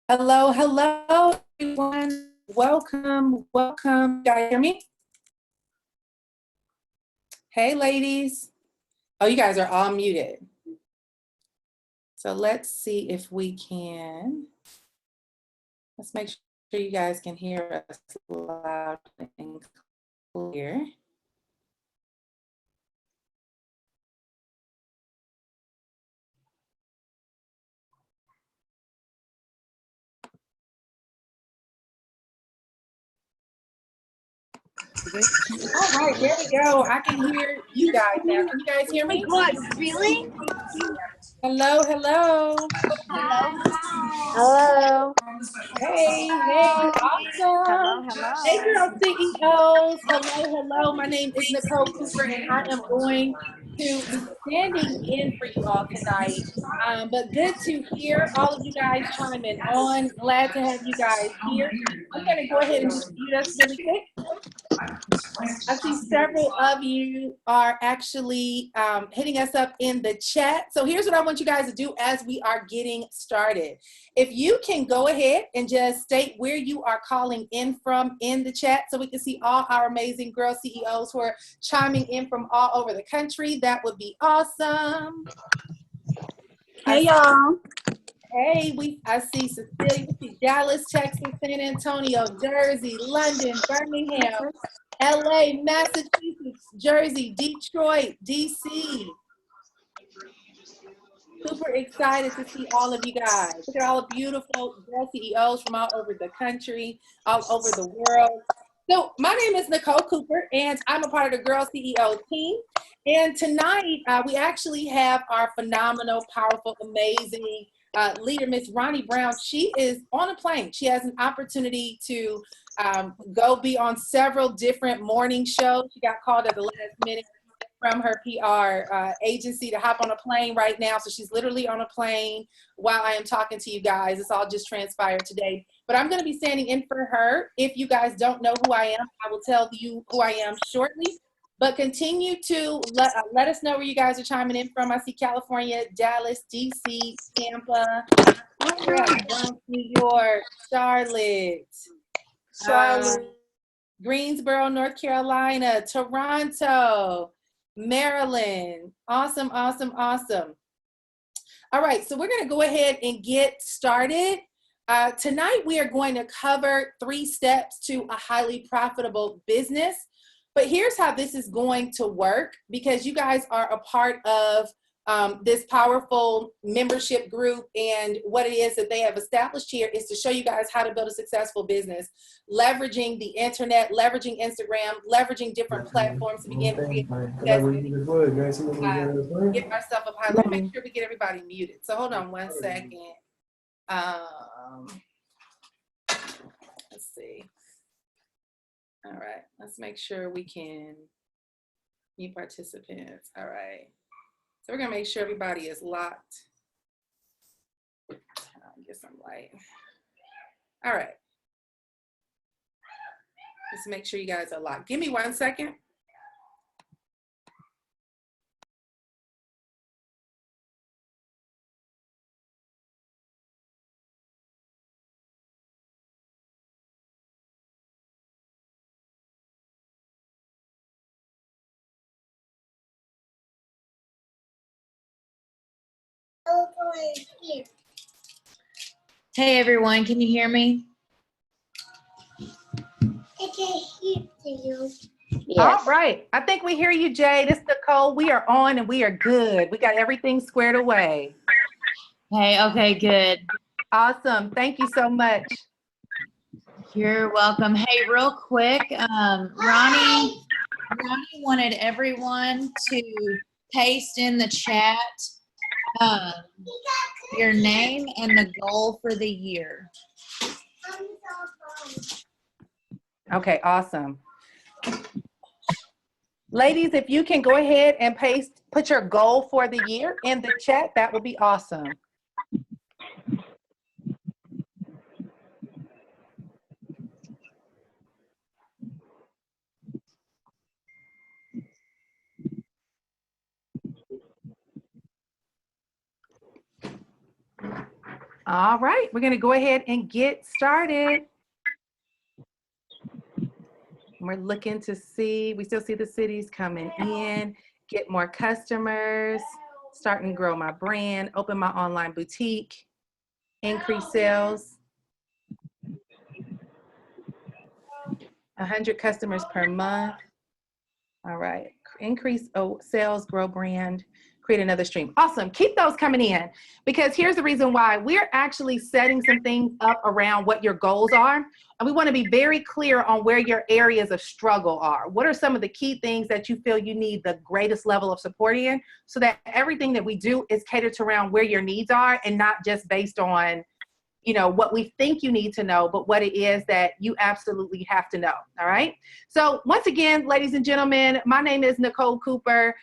Hello, hello, everyone. Welcome, welcome. You guys hear me? Hey, ladies. Oh, you guys are all muted. So let's see if we can. Let's make sure you guys can hear us loud and clear. All right, there we go. I can hear you guys now. Can you guys hear me? Oh my God, really? Hello, hello. Hello. Hey, hey, awesome. Hello. Hey, girl CEOs. Hello, hello. My name is Nicole Cooper, and I am going to be standing in for you all tonight. But good to hear all of you guys chiming on. Glad to have you guys here. I'm going to go ahead and just mute us really quick. I see several of you are actually hitting us up in the chat. So here's what I want you guys to do as we are getting started. If you can go ahead and just state where you are calling in from in the chat so we can see all our amazing girl CEOs who are chiming in from all over the country, that would be awesome. Hey, y'all. Hey, I see Cecilia, we see Dallas, Texas, San Antonio, Jersey, London, Birmingham, LA, Massachusetts, Jersey, Detroit, DC. Super excited to see all of you guys. Look at all the beautiful girl CEOs from all over the country, all over the world. So my name is Nicole Cooper, and I'm a part of the Girl CEO team. And tonight, we actually have our phenomenal, powerful, amazing leader, Miss Ronnie Brown. She is on a plane. She has an opportunity to go be on several different morning shows. She got called at the last minute from her PR agency to hop on a plane right now. So she's literally on a plane while I am talking to you guys. It's all just transpired today. But I'm going to be standing in for her. If you guys don't know who I am, I will tell you who I am shortly. But continue to let us know where you guys are chiming in from. I see California, Dallas, DC, Tampa, New York, Charlotte. Greensboro, North Carolina, Toronto, Maryland. Awesome, awesome, awesome. All right, so we're going to go ahead and get started. Tonight, we are going to cover 3 steps to a highly profitable business. But here's how this is going to work, because you guys are a part of this powerful membership group, and what it is that they have established here is to show you guys how to build a successful business, leveraging the internet, leveraging Instagram, leveraging different platforms to begin creating success. Get myself up high. Let me make sure we get everybody muted. So hold on one second. Let's see. All right, let's make sure we can mute participants. All right. So we're gonna make sure everybody is locked. Get some light. All right. Let's make sure you guys are locked. Give me 1 second. Hey everyone, can you hear me? I can hear you. Yes. All right. I think we hear you, Jay. This is Nicole. We are on and we are good. We got everything squared away. Hey, okay, good. Awesome. Thank you so much. You're welcome. Hey, real quick, Ronnie wanted everyone to paste in the chat your name and the goal for the year. Okay, awesome. Ladies, if you can go ahead and put your goal for the year in the chat, that would be awesome. All right, we're going to go ahead and get started. We're looking to see, we still see the cities coming in, get more customers, starting to grow my brand, open my online boutique, increase sales, 100 customers per month. All right, increase sales, grow brand, create another stream. Awesome, keep those coming in, because here's the reason why. We're actually setting some things up around what your goals are. And we want to be very clear on where your areas of struggle are. What are some of the key things that you feel you need the greatest level of support in, so that everything that we do is catered to around where your needs are and not just based on, you know, what we think you need to know, but what it is that you absolutely have to know. All right. So once again, ladies and gentlemen, my name is Nicole Cooper.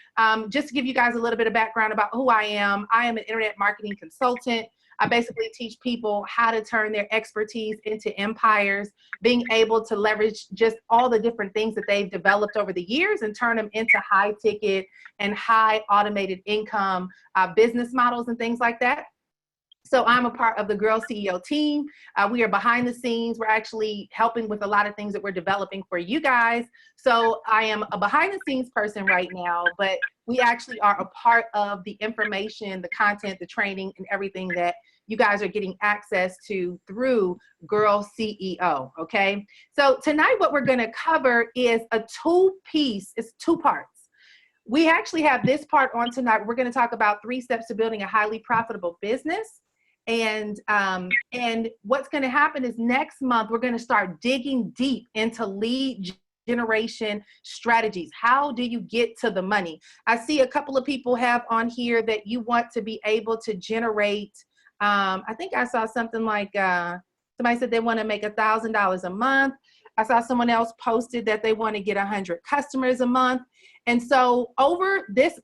Just to give you guys a little bit of background about who I am an internet marketing consultant. I basically teach people how to turn their expertise into empires, being able to leverage just all the different things that they've developed over the years and turn them into high ticket and high automated income business models and things like that. So I'm a part of the Girl CEO team. We are behind the scenes. We're actually helping with a lot of things that we're developing for you guys. So I am a behind the scenes person right now, but we actually are a part of the information, the content, the training, and everything that you guys are getting access to through Girl CEO, okay? So tonight what we're gonna cover is a two-piece, it's two parts. We actually have this part on tonight. We're gonna talk about 3 steps to building a highly profitable business. And what's going to happen is next month, we're going to start digging deep into lead generation strategies. How do you get to the money? I see a couple of people have on here that you want to be able to generate. I think I saw something like somebody said they want to make $1,000 a month. I saw someone else posted that they want to get 100 customers a month. And so over this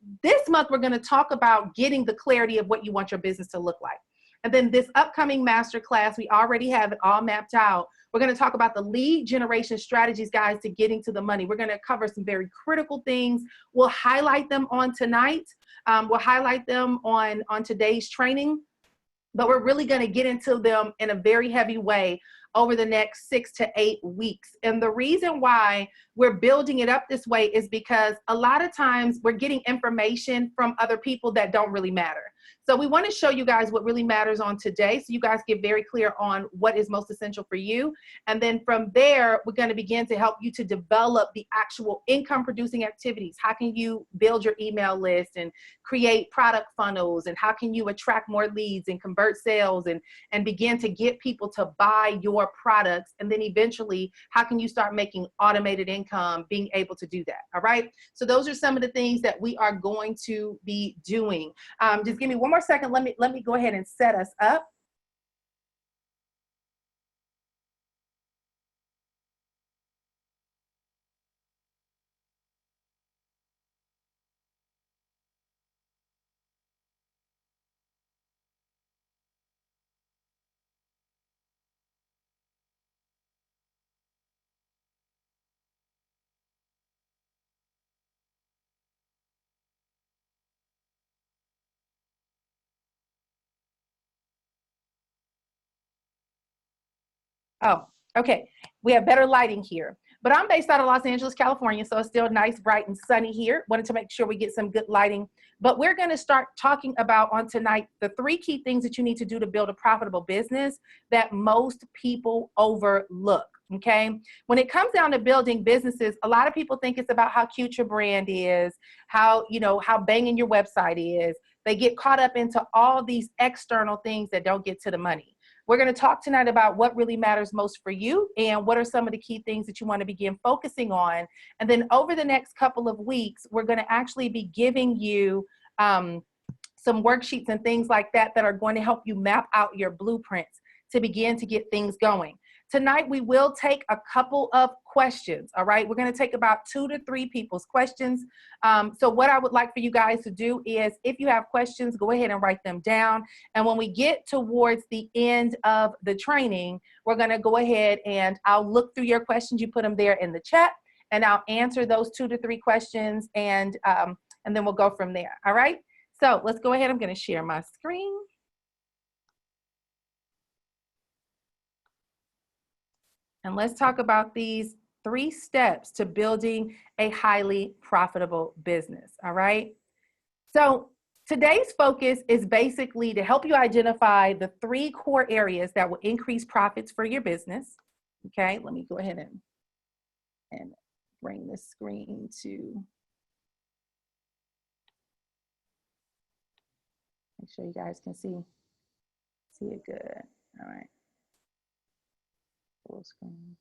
month, we're going to talk about getting the clarity of what you want your business to look like. And then this upcoming masterclass, we already have it all mapped out. We're going to talk about the lead generation strategies, guys, to getting to the money. We're going to cover some very critical things. We'll highlight them on tonight. We'll highlight them on today's training, but we're really going to get into them in a very heavy way over the next 6 to 8 weeks. And the reason why we're building it up this way is because a lot of times we're getting information from other people that don't really matter. So we want to show you guys what really matters on today, so you guys get very clear on what is most essential for you. And then from there, we're going to begin to help you to develop the actual income producing activities. How can you build your email list and create product funnels? And how can you attract more leads and convert sales and begin to get people to buy your products? And then eventually, how can you start making automated income, being able to do that? All right. So those are some of the things that we are going to be doing. Just give me one more second. Let me go ahead and set us up. Oh, okay. We have better lighting here. But I'm based out of Los Angeles, California, so it's still nice, bright, and sunny here. Wanted to make sure we get some good lighting. But we're going to start talking about on tonight the 3 key things that you need to do to build a profitable business that most people overlook. Okay. When it comes down to building businesses, a lot of people think it's about how cute your brand is, how banging your website is. They get caught up into all these external things that don't get to the money. We're going to talk tonight about what really matters most for you and what are some of the key things that you want to begin focusing on. And then over the next couple of weeks, we're going to actually be giving you some worksheets and things like that that are going to help you map out your blueprints to begin to get things going. Tonight, we will take a couple of questions, all right? We're going to take about 2 to 3 people's questions. So what I would like for you guys to do is, if you have questions, go ahead and write them down. And when we get towards the end of the training, we're going to go ahead and I'll look through your questions. You put them there in the chat, and I'll answer those 2 to 3 questions, and then we'll go from there, all right? So let's go ahead. I'm going to share my screen. and let's talk about these 3 steps to building a highly profitable business, all right? So today's focus is basically to help you identify the 3 core areas that will increase profits for your business, okay? Let me go ahead and bring this screen to make sure you guys can see it good. All right. Full screen.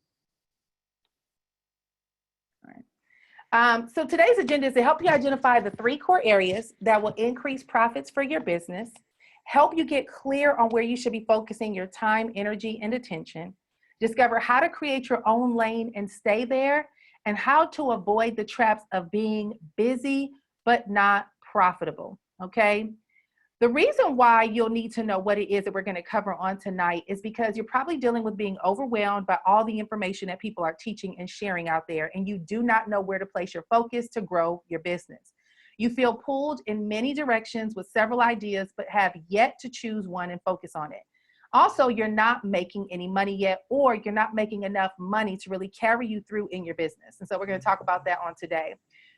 All right. So today's agenda is to help you identify the 3 core areas that will increase profits for your business, help you get clear on where you should be focusing your time, energy, and attention, discover how to create your own lane and stay there, and how to avoid the traps of being busy but not profitable, okay? The reason why you'll need to know what it is that we're going to cover on tonight is because you're probably dealing with being overwhelmed by all the information that people are teaching and sharing out there, and you do not know where to place your focus to grow your business. You feel pulled in many directions with several ideas, but have yet to choose one and focus on it. Also, you're not making any money yet, or you're not making enough money to really carry you through in your business. And so we're going to talk about that on today.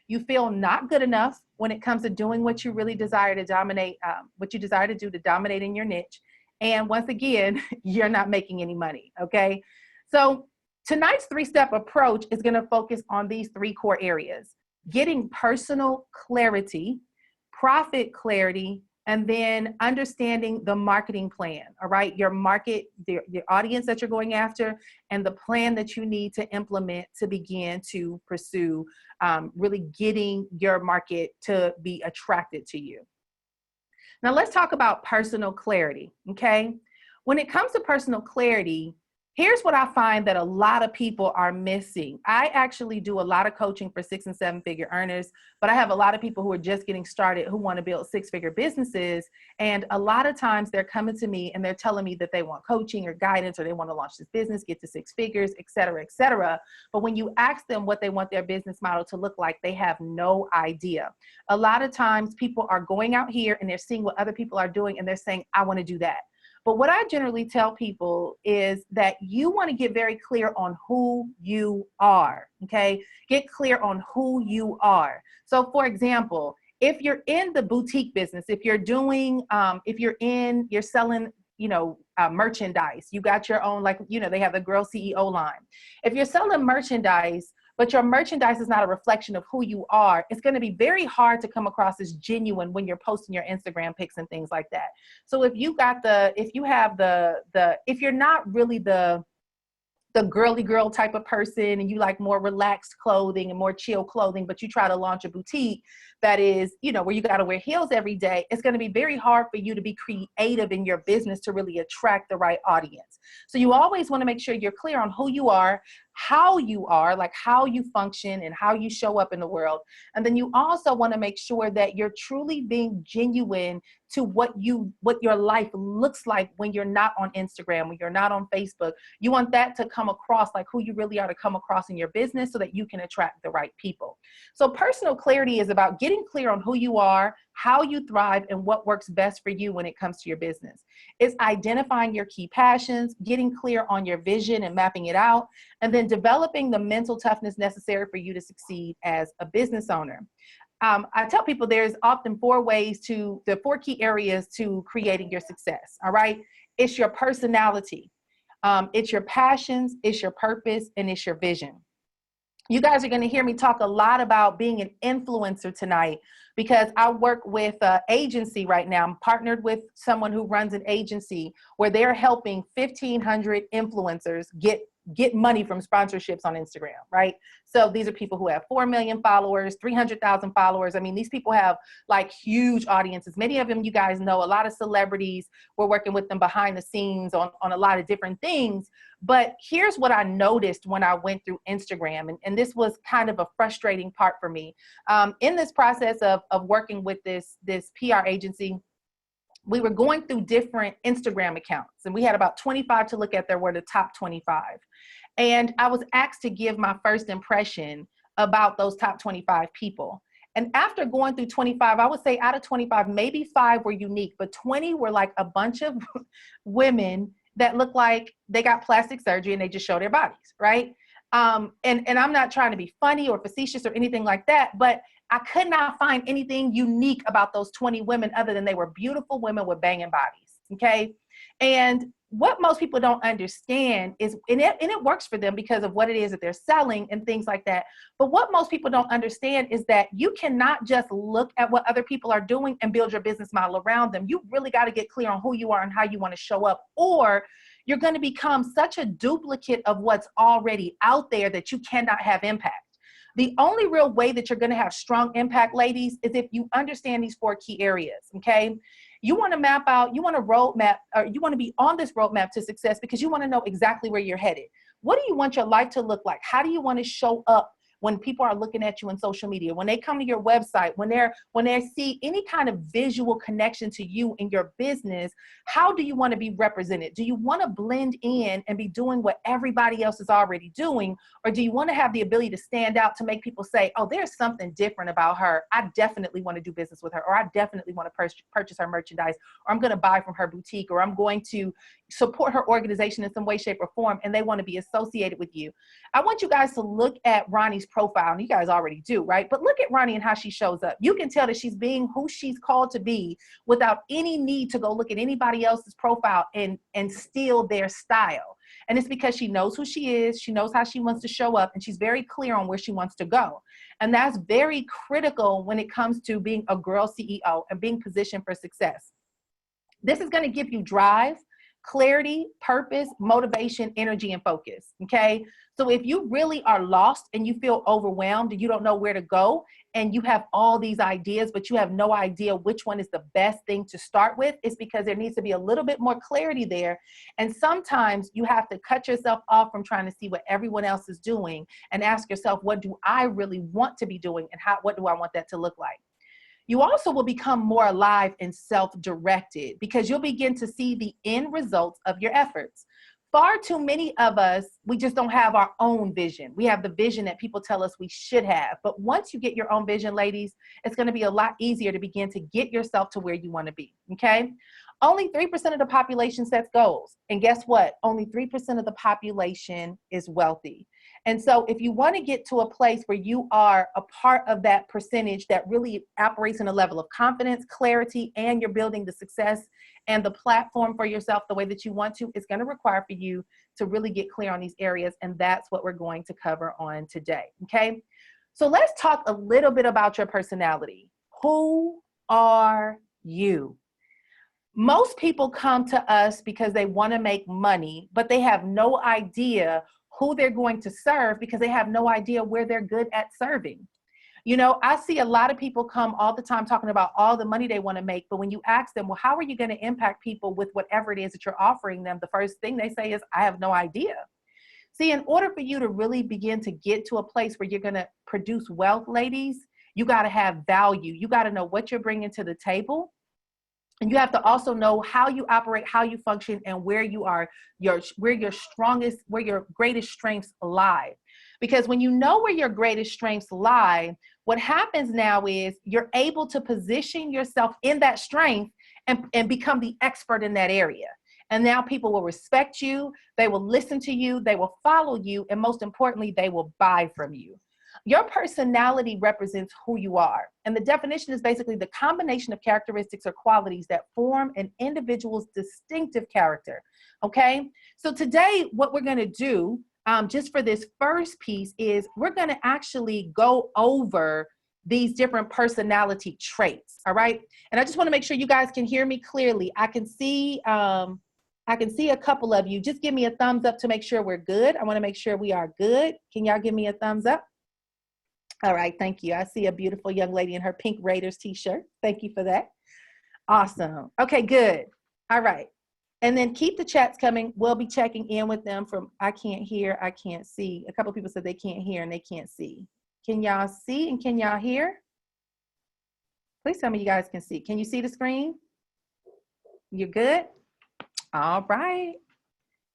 You feel not good enough when it comes to doing what you really desire to dominate, what you desire to do to dominate in your niche. And once again, you're not making any money, okay? So tonight's 3-step approach is gonna focus on these 3 core areas: getting personal clarity, profit clarity, and then understanding the marketing plan, all right? Your market, the audience that you're going after, and the plan that you need to implement to begin to pursue really getting your market to be attracted to you. Now let's talk about personal clarity, okay? When it comes to personal clarity, here's what I find that a lot of people are missing. I actually do a lot of coaching for 6- and 7-figure earners, but I have a lot of people who are just getting started who want to build 6-figure businesses. And a lot of times they're coming to me and they're telling me that they want coaching or guidance, or they want to launch this business, get to 6 figures, et cetera, et cetera. But when you ask them what they want their business model to look like, they have no idea. A lot of times people are going out here and they're seeing what other people are doing and they're saying, I want to do that. But what I generally tell people is that you want to get very clear on who you are, okay? Get clear on who you are. So for example, if you're in the boutique business, if you're doing, you're selling, merchandise, you got your own, like, they have the Girl CEO line. If you're selling merchandise, but your merchandise is not a reflection of who you are, it's going to be very hard to come across as genuine when you're posting your Instagram pics and things like that. So if you're not really the girly girl type of person, and you like more relaxed clothing and more chill clothing, but you try to launch a boutique that is, where you got to wear heels every day, it's going to be very hard for you to be creative in your business to really attract the right audience. So you always want to make sure you're clear on who you are, how you are, like how you function and how you show up in the world. And then you also want to make sure that you're truly being genuine to what your life looks like when you're not on Instagram, when you're not on Facebook. You want that to come across like who you really are to come across in your business so that you can attract the right people. So personal clarity is about getting clear on who you are, how you thrive, and what works best for you when it comes to your business. It's identifying your key passions, getting clear on your vision and mapping it out, and then developing the mental toughness necessary for you to succeed as a business owner. I tell people there's often 4 key areas to creating your success, all right? It's your personality, it's your passions, it's your purpose, and it's your vision. You guys are going to hear me talk a lot about being an influencer tonight, because I work with an agency right now. I'm partnered with someone who runs an agency where they're helping 1,500 influencers get money from sponsorships on Instagram, right? So these are people who have 4 million followers, 300,000 followers. I mean, these people have like huge audiences. Many of them, you guys know, a lot of celebrities. We're working with them behind the scenes on a lot of different things. But here's what I noticed when I went through Instagram, and this was kind of a frustrating part for me. In this process of working with this PR agency, we were going through different Instagram accounts, and we had about 25 to look at. There were the top 25. And I was asked to give my first impression about those top 25 people. And after going through 25, I would say out of 25, maybe 5 were unique, but 20 were like a bunch of women that look like they got plastic surgery and they just show their bodies, right? And I'm not trying to be funny or facetious or anything like that, but I could not find anything unique about those 20 women other than they were beautiful women with banging bodies, okay? And what most people don't understand is, and it works for them because of what it is that they're selling and things like that. But what most people don't understand is that you cannot just look at what other people are doing and build your business model around them. You really got to get clear on who you are and how you want to show up, or you're going to become such a duplicate of what's already out there that you cannot have impact. The only real way that you're going to have strong impact, ladies, is if you understand these 4 key areas, okay? You want to map out, you want to roadmap, or you want to be on this roadmap to success because you want to know exactly where you're headed. What do you want your life to look like? How do you want to show up when people are looking at you on social media, when they come to your website, when they see any kind of visual connection to you in your business? How do you want to be represented? Do you want to blend in and be doing what everybody else is already doing? Or do you want to have the ability to stand out to make people say, oh, there's something different about her. I definitely want to do business with her, or I definitely want to purchase her merchandise, or I'm going to buy from her boutique, or I'm going to support her organization in some way, shape, or form, and they want to be associated with you. I want you guys to look at Ronnie's profile, and you guys already do, right? But look at Ronnie and how she shows up. You can tell that she's being who she's called to be without any need to go look at anybody else's profile and steal their style. And it's because she knows who she is, she knows how she wants to show up, and she's very clear on where she wants to go. And that's very critical when it comes to being a girl CEO and being positioned for success. This is going to give you drive, clarity, purpose, motivation, energy, and focus, okay? So if you really are lost and you feel overwhelmed and you don't know where to go, and you have all these ideas, but you have no idea which one is the best thing to start with, it's because there needs to be a little bit more clarity there. And sometimes you have to cut yourself off from trying to see what everyone else is doing and ask yourself, what do I really want to be doing, and what do I want that to look like? You also will become more alive and self-directed because you'll begin to see the end results of your efforts. Far too many of us, we just don't have our own vision. We have the vision that people tell us we should have. But once you get your own vision, ladies, it's going to be a lot easier to begin to get yourself to where you want to be, okay? Only 3% of the population sets goals. And guess what? Only 3% of the population is wealthy. And so if you want to get to a place where you are a part of that percentage that really operates in a level of confidence, clarity, and you're building the success and the platform for yourself the way that you want to, it's going to require for you to really get clear on these areas. And that's what we're going to cover on today. Okay. So let's talk a little bit about your personality. Who are you? Most people come to us because they want to make money, but they have no idea who they're going to serve because they have no idea where they're good at serving. You know, I see a lot of people come all the time talking about all the money they want to make, but when you ask them, well, how are you going to impact people with whatever it is that you're offering them? The first thing they say is, I have no idea. See, in order for you to really begin to get to a place where you're going to produce wealth, ladies, you got to have value. You got to know what you're bringing to the table. And you have to also know how you operate, how you function, and where you are, where your greatest strengths lie. Because when you know where your greatest strengths lie, what happens now is you're able to position yourself in that strength and become the expert in that area. And now people will respect you, they will listen to you, they will follow you, and most importantly, they will buy from you. Your personality represents who you are. And the definition is basically the combination of characteristics or qualities that form an individual's distinctive character. Okay. So today, what we're going to do, just for this first piece, is we're going to actually go over these different personality traits. All right. And I just want to make sure you guys can hear me clearly. I can see a couple of you. Just give me a thumbs up to make sure we're good. I want to make sure we are good. Can y'all give me a thumbs up? All right, thank you. I see a beautiful young lady in her pink Raiders t-shirt. Thank you for that. Awesome. Okay, good. All right. And then keep the chats coming. We'll be checking in with them from I can't hear, I can't see. A couple of people said they can't hear and they can't see. Can y'all see and can y'all hear? Please tell me you guys can see. Can you see the screen? You're good? All right.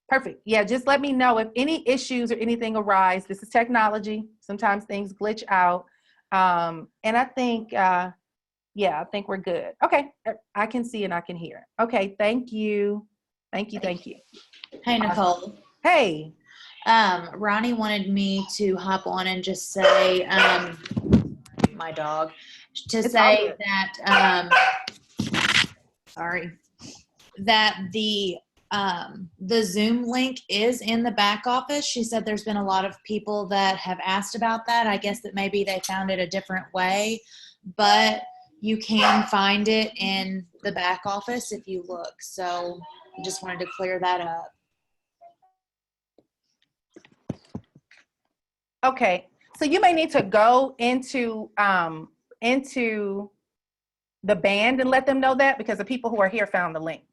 Perfect. Yeah, just let me know if any issues or anything arise. This is technology. Sometimes things glitch out. And I think, yeah, I think we're good. Okay, I can see and I can hear. Okay, thank you. Thank you, thank you. Hey, Nicole. Hey. Ronnie wanted me to hop on and just say, my dog, to It's all say good. that, sorry, that the Zoom link is in the back office. She said there's been a lot of people that have asked about that. I guess that maybe they found it a different way, but you can find it in the back office if you look. So I just wanted to clear that up. Okay, so you may need to go into the band and let them know that, because the people who are here found the link.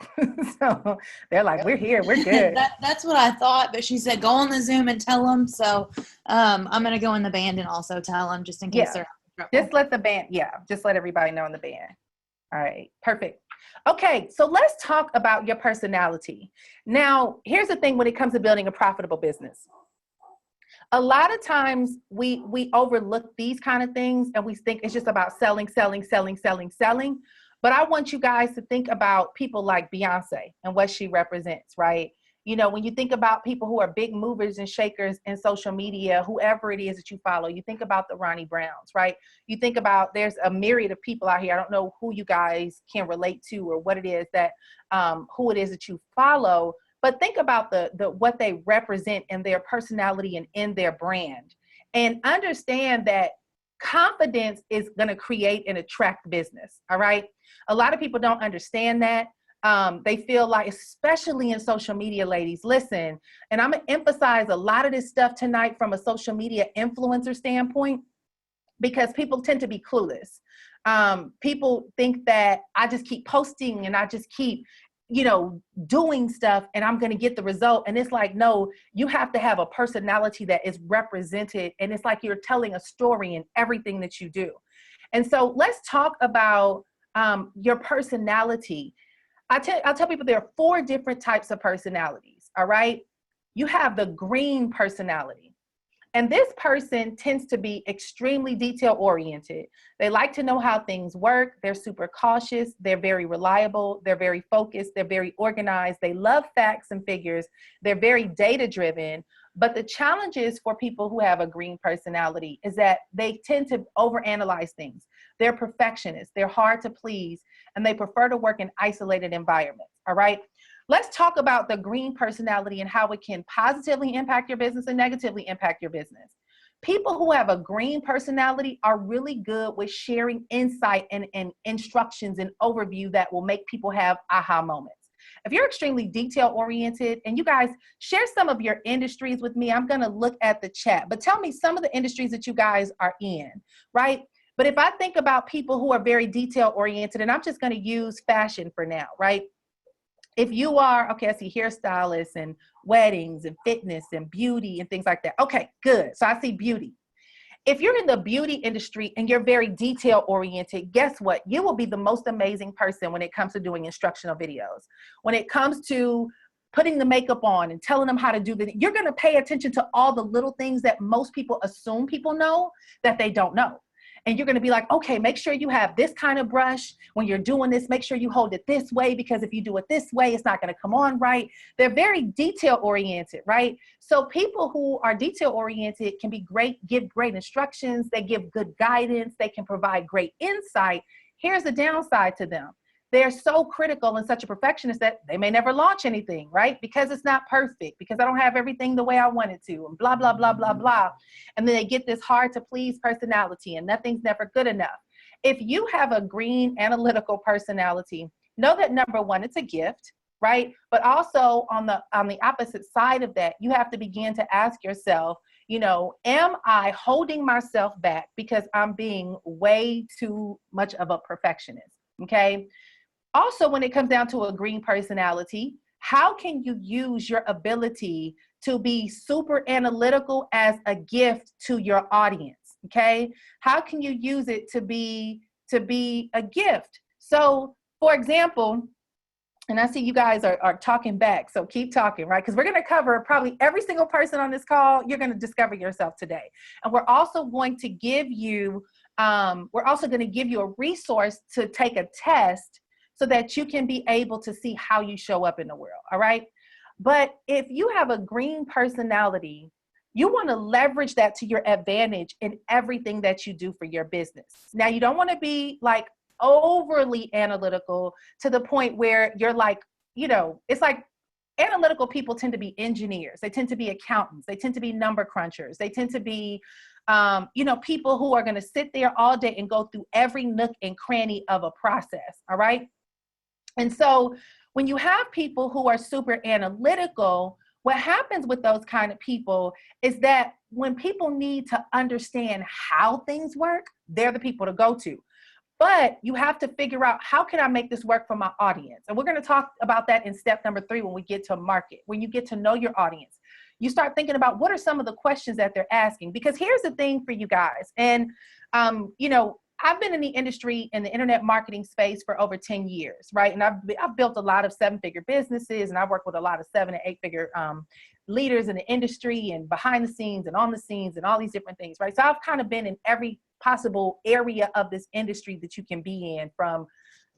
So they're like, we're here, we're good. That's what I thought, but she said go on the Zoom and tell them. So I'm going to go in the band and also tell them, just in case they're having trouble. Just let the band, just let everybody know in the band. All right, perfect. Okay, so let's talk about your personality. Now, here's the thing when it comes to building a profitable business. A lot of times we overlook these kind of things and we think it's just about selling. But I want you guys to think about people like Beyonce and what she represents, right? You know, when you think about people who are big movers and shakers in social media, whoever it is that you follow, you think about the Ronnie Browns, right? You think about, there's a myriad of people out here. I don't know who you guys can relate to or what it is that, who it is that you follow. But think about the what they represent in their personality and in their brand, and understand that confidence is going to create and attract business. All right. A lot of people don't understand that. They feel like, especially in social media, ladies, listen, and I'm going to emphasize a lot of this stuff tonight from a social media influencer standpoint, because people tend to be clueless. People think that I just keep posting and I just keep, doing stuff and I'm going to get the result. And it's like, no, you have to have a personality that is represented. And it's like you're telling a story in everything that you do. And so let's talk about your personality. I'll tell people there are 4 different types of personalities. All right. You have the green personality. And this person tends to be extremely detail oriented. They like to know how things work. They're super cautious. They're very reliable. They're very focused. They're very organized. They love facts and figures. They're very data driven. But the challenges for people who have a green personality is that they tend to overanalyze things. They're perfectionists. They're hard to please, and they prefer to work in isolated environments. All right. Let's talk about the green personality and how it can positively impact your business and negatively impact your business. People who have a green personality are really good with sharing insight and instructions and overview that will make people have aha moments. If you're extremely detail oriented, and you guys share some of your industries with me, I'm going to look at the chat, but tell me some of the industries that you guys are in, right? But if I think about people who are very detail oriented, and I'm just going to use fashion for now, right? If you are, okay, I see hairstylists and weddings and fitness and beauty and things like that. Okay, good. So I see beauty. If you're in the beauty industry and you're very detail oriented, guess what? You will be the most amazing person when it comes to doing instructional videos. When it comes to putting the makeup on and telling them how to do that, you're going to pay attention to all the little things that most people assume people know that they don't know. And you're going to be like, okay, make sure you have this kind of brush. When you're doing this, make sure you hold it this way, because if you do it this way, it's not going to come on right. They're very detail oriented, right? So people who are detail oriented can be great, give great instructions. They give good guidance. They can provide great insight. Here's the downside to them. They're so critical and such a perfectionist that they may never launch anything, right? Because it's not perfect, because I don't have everything the way I want it to, and blah, blah, blah, blah, blah. And then they get this hard to please personality, and nothing's never good enough. If you have a green analytical personality, know that number one, it's a gift, right? But also on the opposite side of that, you have to begin to ask yourself, am I holding myself back because I'm being way too much of a perfectionist? Okay. Also, when it comes down to a green personality, how can you use your ability to be super analytical as a gift to your audience? Okay. How can you use it to be a gift? So, for example, and I see you guys are talking back, so keep talking, right? Because we're going to cover probably every single person on this call. You're going to discover yourself today. And we're also going to give you a resource to take a test so that you can be able to see how you show up in the world. All right. But if you have a green personality, you want to leverage that to your advantage in everything that you do for your business. Now, you don't want to be like overly analytical to the point where you're like, it's like analytical people tend to be engineers. They tend to be accountants. They tend to be number crunchers. They tend to be, people who are going to sit there all day and go through every nook and cranny of a process. All right. And so when you have people who are super analytical, what happens with those kind of people is that when people need to understand how things work, they're the people to go to. But you have to figure out, how can I make this work for my audience? And we're going to talk about that in step number 3 when we get to market. When you get to know your audience, you start thinking about what are some of the questions that they're asking. Because here's the thing for you guys. And, I've been in the industry, in the internet marketing space for over 10 years, right? And I've built a lot of 7-figure businesses, and I've worked with a lot of 7 and 8-figure leaders in the industry, and behind the scenes and on the scenes and all these different things, right? So I've kind of been in every possible area of this industry that you can be in, from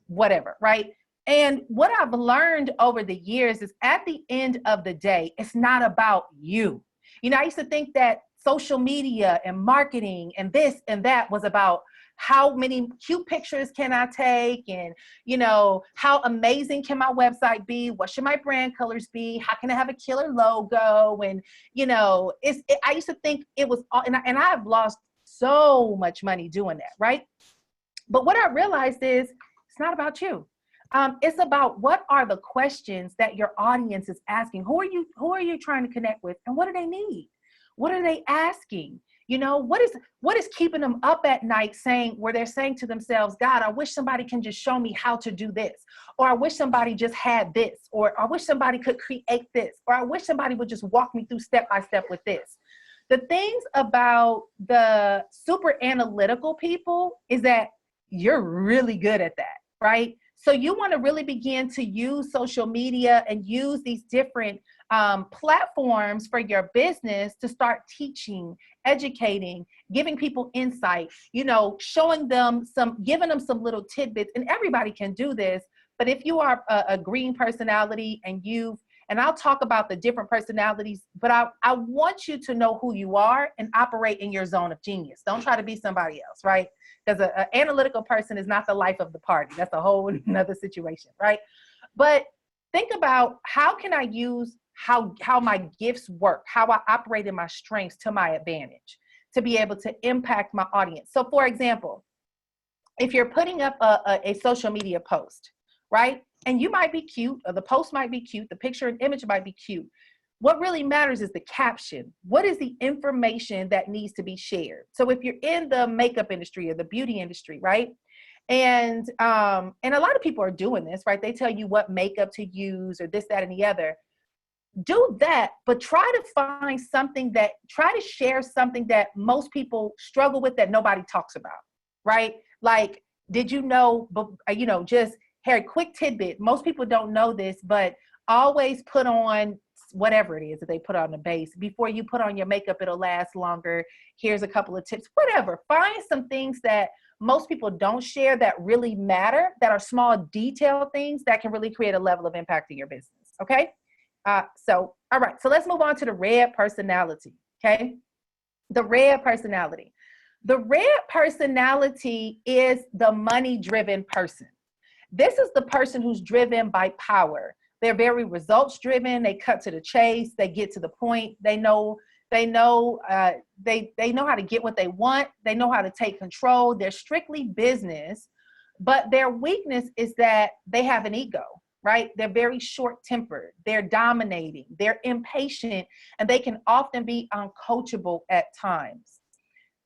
whatever, right? And what I've learned over the years is, at the end of the day, it's not about you. I used to think that social media and marketing and this and that was about how many cute pictures can I take, and how amazing can my website be, what should my brand colors be, how can I have a killer logo, and I used to think it was all, and I've lost so much money doing that, right? But what I realized is, it's not about you. It's about, what are the questions that your audience is asking? Who are you trying to connect with, and what do they need? What are they asking? What is keeping them up at night, where they're saying to themselves, God, I wish somebody can just show me how to do this, or I wish somebody just had this, or I wish somebody could create this, or I wish somebody would just walk me through step by step with this. The things about the super analytical people is that you're really good at that, right? So you want to really begin to use social media and use these different platforms for your business to start teaching, educating, giving people insight, showing them giving them some little tidbits. And everybody can do this. But if you are a green personality, and I'll talk about the different personalities, but I want you to know who you are and operate in your zone of genius. Don't try to be somebody else, right? Because an analytical person is not the life of the party. That's a whole another situation, right? But think about, how can I use how my gifts work, how I operate in my strengths to my advantage, to be able to impact my audience. So for example, if you're putting up a social media post, right? And you might be cute, or the post might be cute, the picture and image might be cute. What really matters is the caption. What is the information that needs to be shared? So if you're in the makeup industry or the beauty industry, right? And a lot of people are doing this, right? They tell you what makeup to use, or this, that, and the other. Do that, but try to share something that most people struggle with, that nobody talks about, right? Like, did you know, just here, quick tidbit. Most people don't know this, but always put on whatever it is that they put on the base. Before you put on your makeup, it'll last longer. Here's a couple of tips, whatever. Find some things that most people don't share that really matter, that are small detail things that can really create a level of impact in your business, okay? All right, so let's move on to the red personality, okay? The red personality. The red personality is the money-driven person. This is the person who's driven by power. They're very results driven. They cut to the chase. They get to the point. They know how to get what they want. They know how to take control. They're strictly business, but their weakness is that they have an ego, right? They're very short-tempered. They're dominating. They're impatient, and they can often be uncoachable at times.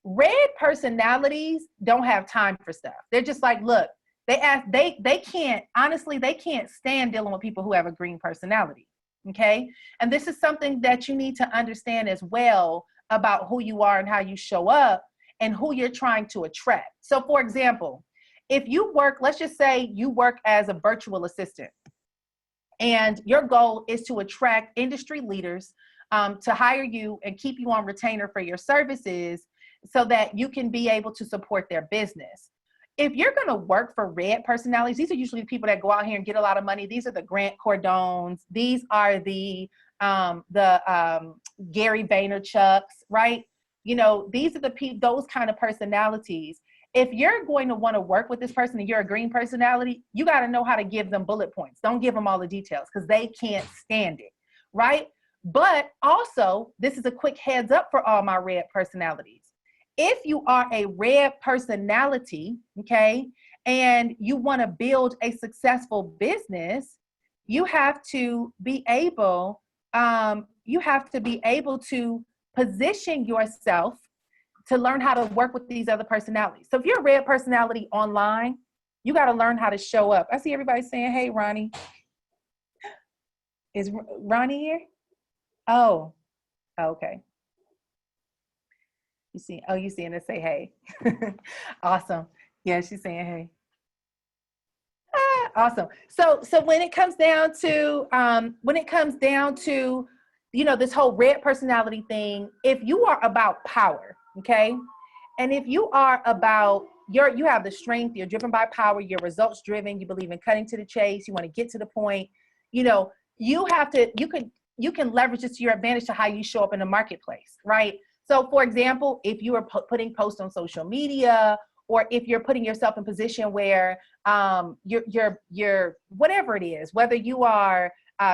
Red personalities don't have time for stuff. They're just like, look, they can't stand dealing with people who have a green personality. Okay. And this is something that you need to understand as well, about who you are and how you show up and who you're trying to attract. So for example, if you work, let's just say you work as a virtual assistant, and your goal is to attract industry leaders to hire you and keep you on retainer for your services, so that you can be able to support their business. if you're going to work for red personalities, these are usually the people that go out here and get a lot of money. These are the Grant Cardones. These are the Gary Vaynerchuks, right? You know, these are those kind of personalities. If you're going to want to work with this person and you're a green personality, you got to know how to give them bullet points. Don't give them all the details because they can't stand it, right? But also, this is a quick heads up for all my red personalities. If you are a red personality, okay, and you want to build a successful business, you have to be able to position yourself to learn how to work with these other personalities. So if you're a red personality online, you got to learn how to show up. I see everybody saying, hey, Ronnie. Is Ronnie here? Oh, okay. You seeing her say hey. Awesome. Yeah, she's saying hey. Awesome. So when it comes down to this whole red personality thing, if you are about power, okay, and if you are about you have the strength, you're driven by power, you're results driven, you believe in cutting to the chase, you want to get to the point, you can leverage this to your advantage to how you show up in the marketplace, right? So for example, if you are putting posts on social media, or if you're putting yourself in position where you're whatever it is, whether you are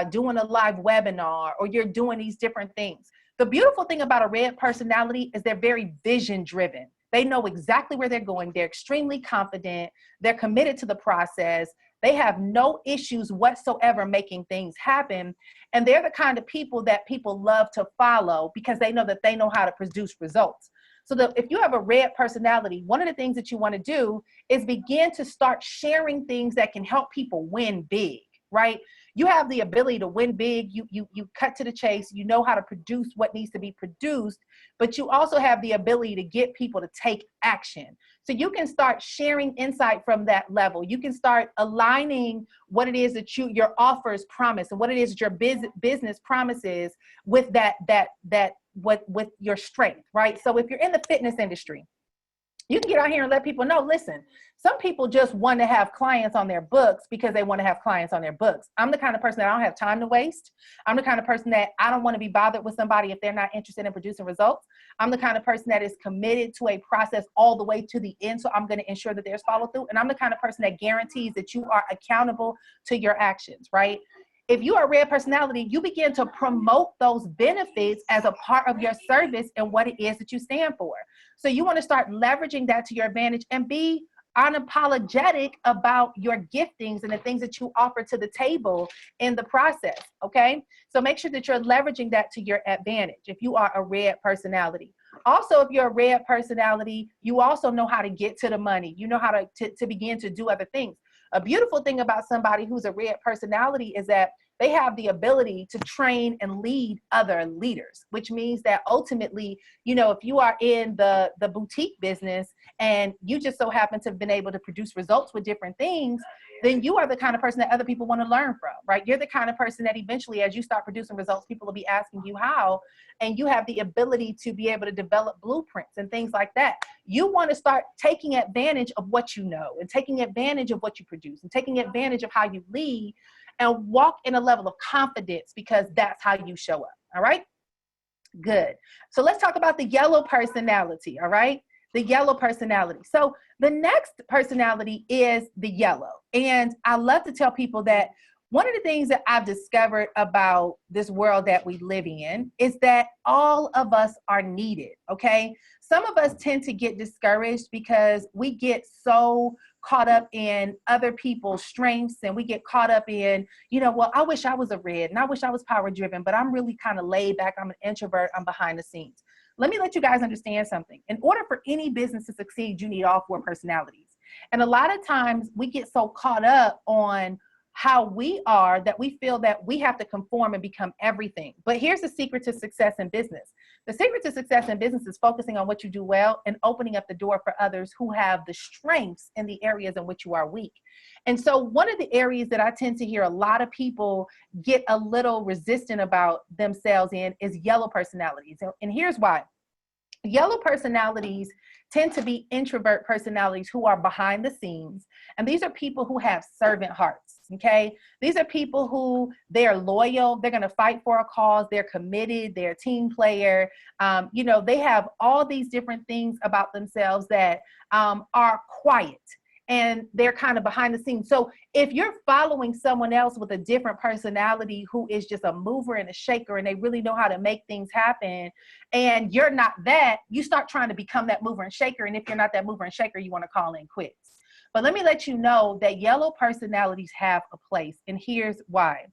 doing a live webinar or you're doing these different things. The beautiful thing about a red personality is they're very vision driven. They know exactly where they're going. They're extremely confident. They're committed to the process. They have no issues whatsoever making things happen. And they're the kind of people that people love to follow because they know how to produce results. So if you have a red personality, one of the things that you want to do is begin to start sharing things that can help people win big, right? You have the ability to win big. You cut to the chase. You know how to produce what needs to be produced, but you also have the ability to get people to take action. So you can start sharing insight from that level. You can start aligning what it is that your offers promise and what it is that your business promises with with your strength, right? So if you're in the fitness industry, you can get out here and let people know, listen, some people just want to have clients on their books because they want to have clients on their books. I'm the kind of person that I don't have time to waste. I'm the kind of person that I don't want to be bothered with somebody if they're not interested in producing results. I'm the kind of person that is committed to a process all the way to the end. So I'm going to ensure that there's follow through. And I'm the kind of person that guarantees that you are accountable to your actions, right? If you are a red personality, you begin to promote those benefits as a part of your service and what it is that you stand for. So you want to start leveraging that to your advantage and be unapologetic about your giftings and the things that you offer to the table in the process, okay? So make sure that you're leveraging that to your advantage if you are a red personality. Also, if you're a red personality, you also know how to get to the money. You know how to begin to do other things. A beautiful thing about somebody who's a red personality is that they have the ability to train and lead other leaders, which means that ultimately, if you are in the boutique business and you just so happen to have been able to produce results with different things, then you are the kind of person that other people want to learn from, right? You're the kind of person that eventually, as you start producing results, people will be asking you how, and you have the ability to be able to develop blueprints and things like that. You want to start taking advantage of what you know and taking advantage of what you produce and taking advantage of how you lead and walk in a level of confidence because that's how you show up. All right. Good. So let's talk about the yellow personality. All right. The yellow personality. So the next personality is the yellow. And I love to tell people that one of the things that I've discovered about this world that we live in is that all of us are needed. Okay. Some of us tend to get discouraged because we get so caught up in other people's strengths and we get caught up in, well, I wish I was a red and I wish I was power driven, but I'm really kind of laid back. I'm an introvert. I'm behind the scenes. Let me let you guys understand something. In order for any business to succeed, you need all four personalities. And a lot of times we get so caught up on how we are that we feel that we have to conform and become everything. But here's the secret to success in business. The secret to success in business is focusing on what you do well and opening up the door for others who have the strengths in the areas in which you are weak. And so one of the areas that I tend to hear a lot of people get a little resistant about themselves in is yellow personalities. And here's why. Yellow personalities tend to be introvert personalities who are behind the scenes. And these are people who have servant hearts, okay? These are people who they're loyal. They're going to fight for a cause. They're committed. They're a team player. You know, they have all these different things about themselves that are quiet. And they're kind of behind the scenes. So if you're following someone else with a different personality who is just a mover and a shaker and they really know how to make things happen, and you're not that, you start trying to become that mover and shaker. And if you're not that mover and shaker, you want to call in quits. But let me let you know that yellow personalities have a place. And here's why.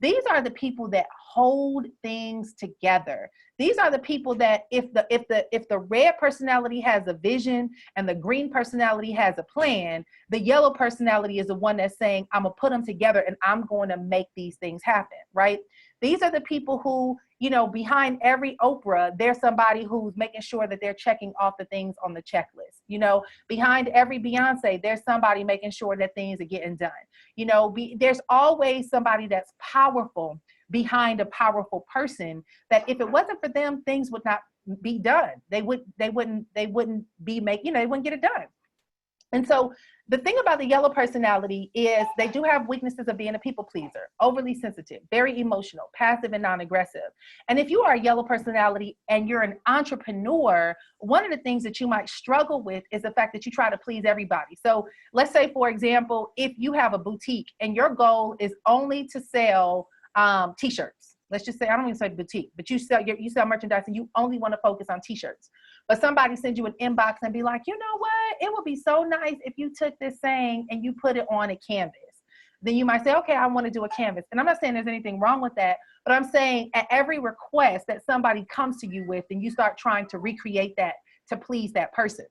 These are the people that hold things together. These are the people that if the red personality has a vision and the green personality has a plan, the yellow personality is the one that's saying, I'm gonna put them together and I'm going to make these things happen, right? These are the people who, you know, behind every Oprah, there's somebody who's making sure that they're checking off the things on the checklist. You know, behind every Beyonce, there's somebody making sure that things are getting done. You know, there's always somebody that's powerful behind a powerful person, that if it wasn't for them, things would not be done. They wouldn't be making, you know, they wouldn't get it done. And so the thing about the yellow personality is they do have weaknesses of being a people pleaser, overly sensitive, very emotional, passive and non-aggressive. And if you are a yellow personality and you're an entrepreneur, one of the things that you might struggle with is the fact that you try to please everybody. So let's say, for example, if you have a boutique and your goal is only to sell t-shirts. Let's just say, I don't even say boutique, but you sell merchandise and you only want to focus on t-shirts. But somebody sends you an inbox and be like, you know what? It would be so nice if you took this saying and you put it on a canvas. Then you might say, okay, I want to do a canvas. And I'm not saying there's anything wrong with that, but I'm saying at every request that somebody comes to you with, and you start trying to recreate that to please that person.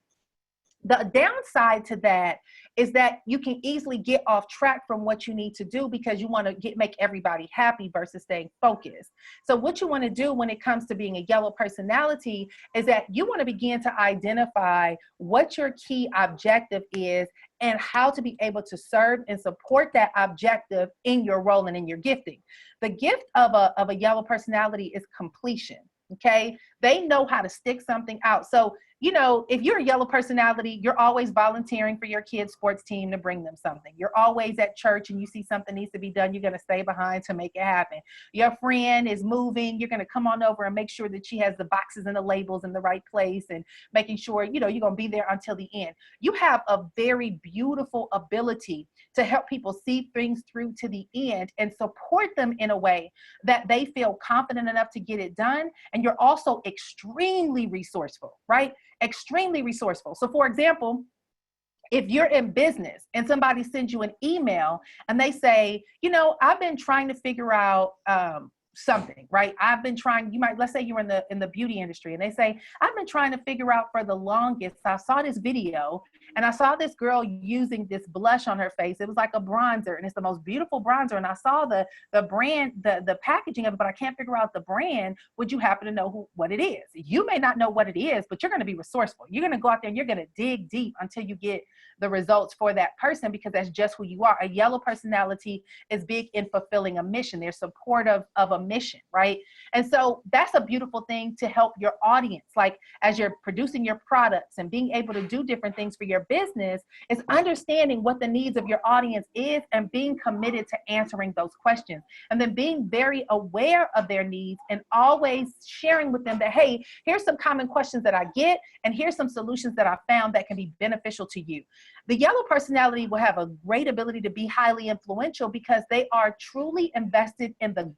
The downside to that is that you can easily get off track from what you need to do because you want to make everybody happy versus staying focused. So what you want to do when it comes to being a yellow personality is that you want to begin to identify what your key objective is and how to be able to serve and support that objective in your role and in your gifting. The gift of a yellow personality is completion. Okay, they know how to stick something out. So, you know, if you're a yellow personality, you're always volunteering for your kid's sports team to bring them something. You're always at church and you see something needs to be done, you're going to stay behind to make it happen. Your friend is moving, you're going to come on over and make sure that she has the boxes and the labels in the right place and making sure, you know, you're going to be there until the end. You have a very beautiful ability to help people see things through to the end and support them in a way that they feel confident enough to get it done. And you're also extremely resourceful, right? Extremely resourceful. So for example, if you're in business and somebody sends you an email and they say, you know, I've been trying to figure out something, right? I've been trying, let's say you're in the beauty industry and they say, I've been trying to figure out for the longest, I saw this video and I saw this girl using this blush on her face. It was like a bronzer and it's the most beautiful bronzer. And I saw the brand, the packaging of it, but I can't figure out the brand. Would you happen to know what it is? You may not know what it is, but you're going to be resourceful. You're going to go out there and you're going to dig deep until you get the results for that person because that's just who you are. A yellow personality is big in fulfilling a mission. They're supportive of a mission, right? And so that's a beautiful thing to help your audience. Like as you're producing your products and being able to do different things for your business, is understanding what the needs of your audience is and being committed to answering those questions. And then being very aware of their needs and always sharing with them that, hey, here's some common questions that I get and here's some solutions that I found that can be beneficial to you. The yellow personality will have a great ability to be highly influential because they are truly invested in the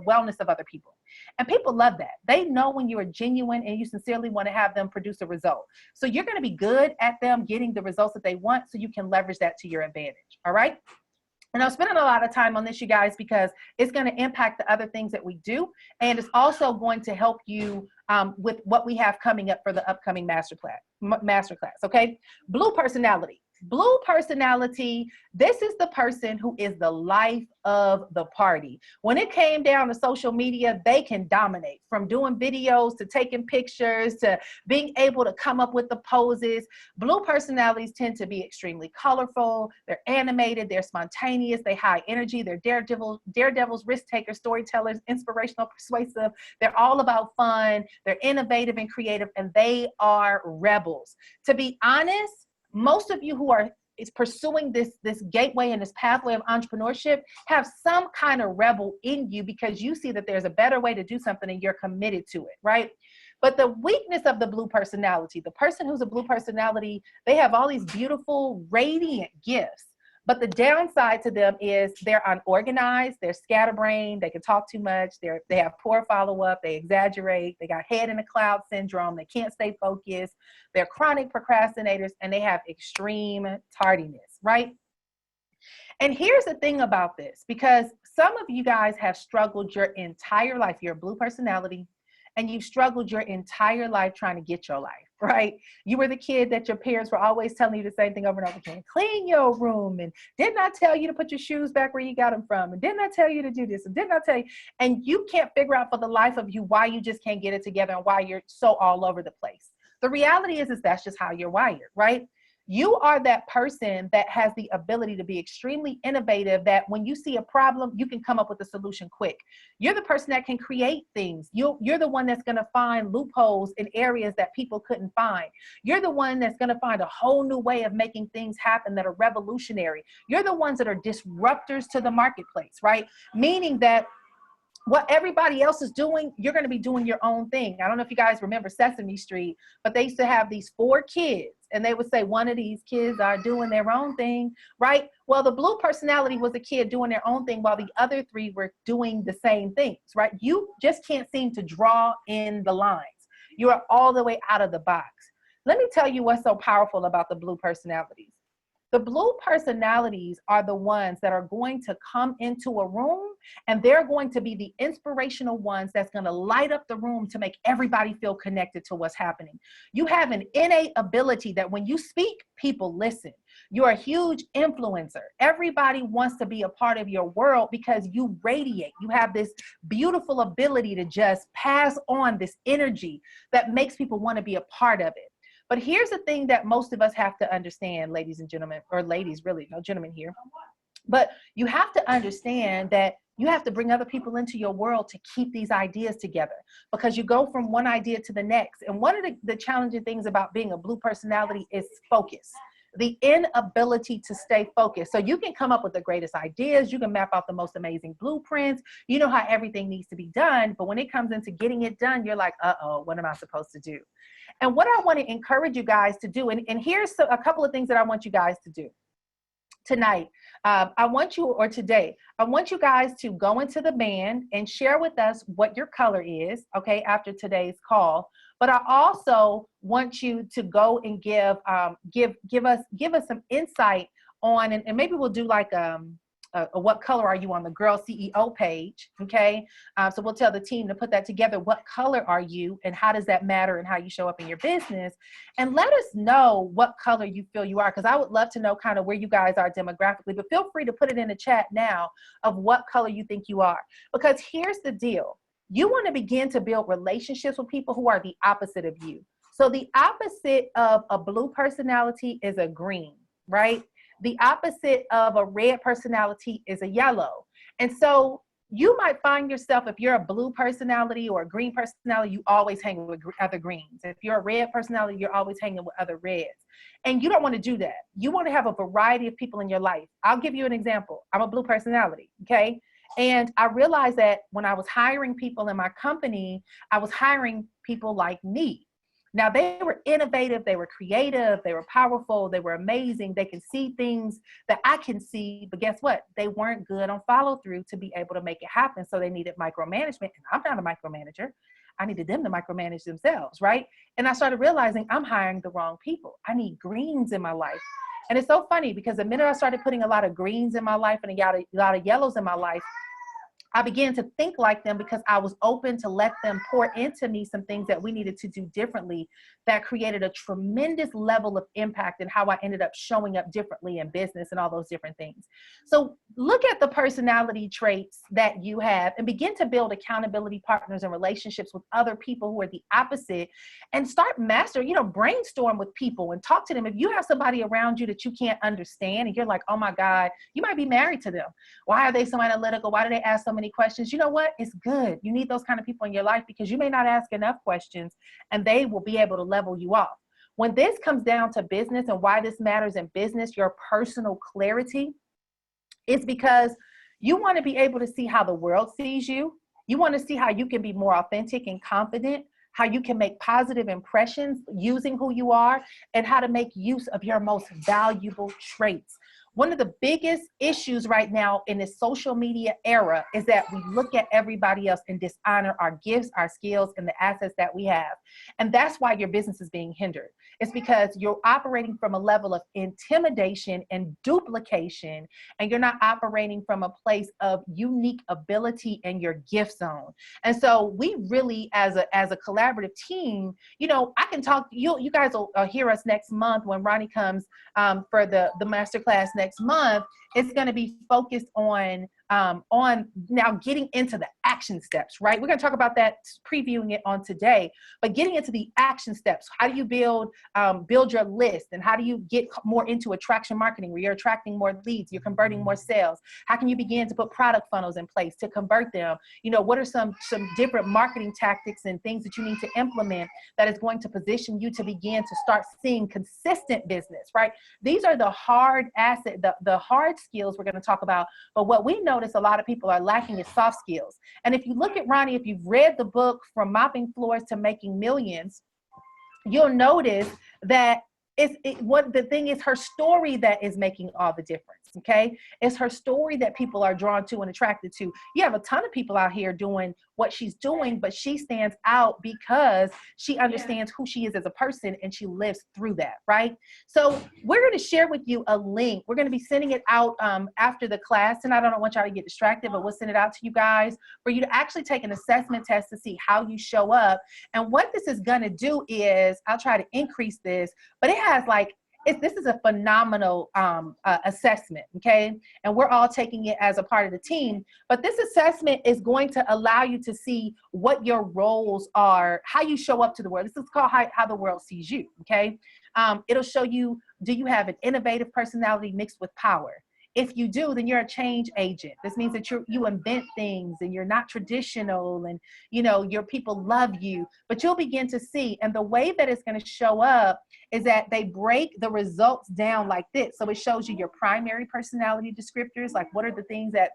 wellness of other people. And people love that. They know when you are genuine and you sincerely want to have them produce a result. So you're going to be good at them getting the results that they want so you can leverage that to your advantage. All right. And I'm spending a lot of time on this, you guys, because it's going to impact the other things that we do. And it's also going to help you with what we have coming up for the upcoming masterclass. Okay. Blue personality. Blue personality, this is the person who is the life of the party. When it came down to social media, they can dominate, from doing videos to taking pictures to being able to come up with the poses. Blue personalities tend to be extremely colorful. They're animated, they're spontaneous, they high energy, they're daredevils, risk takers, storytellers, inspirational, persuasive. They're all about fun. They're innovative and creative, and they are rebels. To be honest, most of you who are pursuing this gateway and this pathway of entrepreneurship have some kind of rebel in you, because you see that there's a better way to do something and you're committed to it, right? But the weakness of the blue personality, the person who's a blue personality, they have all these beautiful, radiant gifts. But the downside to them is they're unorganized, they're scatterbrained, they can talk too much, they have poor follow-up, they exaggerate, they got head in the cloud syndrome, they can't stay focused, they're chronic procrastinators, and they have extreme tardiness, right? And here's the thing about this, because some of you guys have struggled your entire life. You're a blue personality, and you've struggled your entire life trying to get your life, right? You were the kid that your parents were always telling you the same thing over and over again. Clean your room, and didn't I tell you to put your shoes back where you got them from? And didn't I tell you to do this? And didn't I tell you? And you can't figure out for the life of you why you just can't get it together and why you're so all over the place. The reality is that's just how you're wired, right? You are that person that has the ability to be extremely innovative, that when you see a problem, you can come up with a solution quick. You're the person that can create things. You're the one that's going to find loopholes in areas that people couldn't find. You're the one that's going to find a whole new way of making things happen that are revolutionary. You're the ones that are disruptors to the marketplace, right? Meaning that what everybody else is doing, you're going to be doing your own thing. I don't know if you guys remember Sesame Street, but they used to have these 4 kids, and they would say one of these kids are doing their own thing, right? Well, the blue personality was a kid doing their own thing while the other 3 were doing the same things, right? You just can't seem to draw in the lines. You are all the way out of the box. Let me tell you what's so powerful about the blue personalities. The blue personalities are the ones that are going to come into a room, and they're going to be the inspirational ones that's going to light up the room to make everybody feel connected to what's happening. You have an innate ability that when you speak, people listen. You're a huge influencer. Everybody wants to be a part of your world because you radiate. You have this beautiful ability to just pass on this energy that makes people want to be a part of it. But here's the thing that most of us have to understand, ladies and gentlemen, or ladies, really, no gentlemen here. But you have to understand that you have to bring other people into your world to keep these ideas together, because you go from one idea to the next. And one of the challenging things about being a blue personality is focus. The inability to stay focused. So you can come up with the greatest ideas, you can map out the most amazing blueprints, you know how everything needs to be done, but when it comes into getting it done, you're like, uh-oh, what am I supposed to do? And what I want to encourage you guys to do, and here's a couple of things that I want you guys to do tonight. I want you guys to go into the band and share with us what your color is, okay, after today's call. But I also want you to go and give us some insight on, and maybe we'll do like what color are you on the Girl CEO page, okay? So we'll tell the team to put that together. What color are you, and how does that matter and how you show up in your business? And let us know what color you feel you are, because I would love to know kind of where you guys are demographically, but feel free to put it in the chat now of what color you think you are. Because here's the deal. You want to begin to build relationships with people who are the opposite of you. So the opposite of a blue personality is a green, right? The opposite of a red personality is a yellow. And so you might find yourself, if you're a blue personality or a green personality, you always hang with other greens. If you're a red personality, you're always hanging with other reds. And you don't want to do that. You want to have a variety of people in your life. I'll give you an example. I'm a blue personality, okay? And I realized that when I was hiring people in my company, I was hiring people like me. Now, they were innovative, they were creative, they were powerful, they were amazing. They can see things that I can see, but guess what? They weren't good on follow through to be able to make it happen. So they needed micromanagement, and I'm not a micromanager. I needed them to micromanage themselves, right? And I started realizing I'm hiring the wrong people. I need greens in my life. And it's so funny because the minute I started putting a lot of greens in my life and a lot of yellows in my life, I began to think like them because I was open to let them pour into me some things that we needed to do differently that created a tremendous level of impact in how I ended up showing up differently in business and all those different things. So look at the personality traits that you have and begin to build accountability partners and relationships with other people who are the opposite, and start brainstorm with people and talk to them. If you have somebody around you that you can't understand and you're like, oh my God, you might be married to them. Why are they so analytical? Why do they ask so many questions? You know what? It's good. You need those kind of people in your life because you may not ask enough questions and they will be able to level you off. When this comes down to business and why this matters in business, your personal clarity is because you want to be able to see how the world sees you. You want to see how you can be more authentic and confident, how you can make positive impressions using who you are, and how to make use of your most valuable traits. One of the biggest issues right now in this social media era is that we look at everybody else and dishonor our gifts, our skills, and the assets that we have. And that's why your business is being hindered. It's because you're operating from a level of intimidation and duplication, and you're not operating from a place of unique ability in your gift zone. And so we really, as a collaborative team, I can talk, you guys will hear us next month when Ronnie comes for the masterclass next month. It's going to be focused on now getting into the action steps, right? We're going to talk about that, previewing it on today, but getting into the action steps. How do you build your list, and how do you get more into attraction marketing where you're attracting more leads, you're converting more sales? How can you begin to put product funnels in place to convert them? What are some different marketing tactics and things that you need to implement that is going to position you to begin to start seeing consistent business, right? These are the hard asset, the hard skills we're going to talk about. But what we notice a lot of people are lacking is soft skills. And if you look at Ronnie, if you've read the book From Mopping Floors to Making Millions, you'll notice that what the thing is, her story that is making all the difference. Okay. It's her story that people are drawn to and attracted to. You have a ton of people out here doing what she's doing, but she stands out because she understands who she is as a person and she lives through that. Right. So we're going to share with you a link. We're going to be sending it out after the class. And I don't want y'all to get distracted, but we'll send it out to you guys for you to actually take an assessment test to see how you show up. And what this is going to do is, I'll try to increase this, but it has this is a phenomenal assessment, okay? And we're all taking it as a part of the team. But this assessment is going to allow you to see what your roles are, how you show up to the world. This is called how the world sees you, okay? It'll show you, do you have an innovative personality mixed with power? If you do, then you're a change agent. This means that you invent things and you're not traditional, and your people love you. But you'll begin to see, and the way that it's going to show up is that they break the results down like this. So it shows you your primary personality descriptors, like what are the things that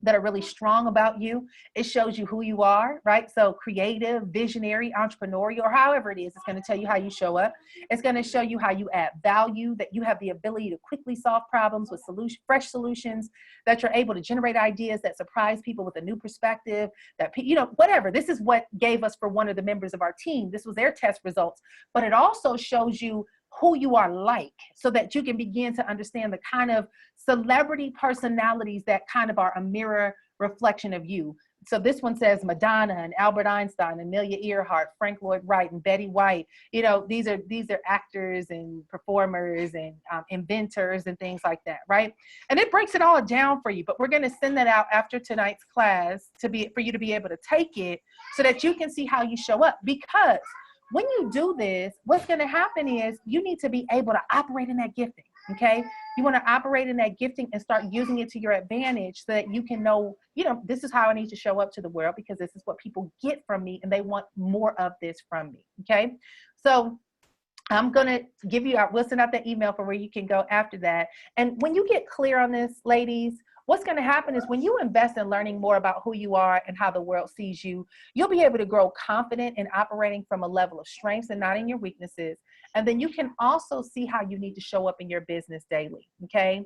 are really strong about you. It shows you who you are, right? So creative, visionary, entrepreneurial, or however it is, it's going to tell you how you show up. It's going to show you how you add value, that you have the ability to quickly solve problems with fresh solutions, that you're able to generate ideas that surprise people with a new perspective, that, whatever. This is what gave us for one of the members of our team. This was their test results, but it also shows you who you are like, so that you can begin to understand the kind of celebrity personalities that kind of are a mirror reflection of you. So this one says Madonna and Albert Einstein, Amelia Earhart, Frank Lloyd Wright, and Betty White. These are actors and performers and inventors and things like that, right? And it breaks it all down for you. But we're going to send that out after tonight's class for you to be able to take it, so that you can see how you show up. Because when you do this, what's going to happen is you need to be able to operate in that gifting, okay? You want to operate in that gifting and start using it to your advantage, so that you can know, this is how I need to show up to the world, because this is what people get from me and they want more of this from me, okay? So I'm going to we'll send out that email for where you can go after that. And when you get clear on this, ladies, what's going to happen is when you invest in learning more about who you are and how the world sees you, you'll be able to grow confident in operating from a level of strengths and not in your weaknesses. And then you can also see how you need to show up in your business daily, okay?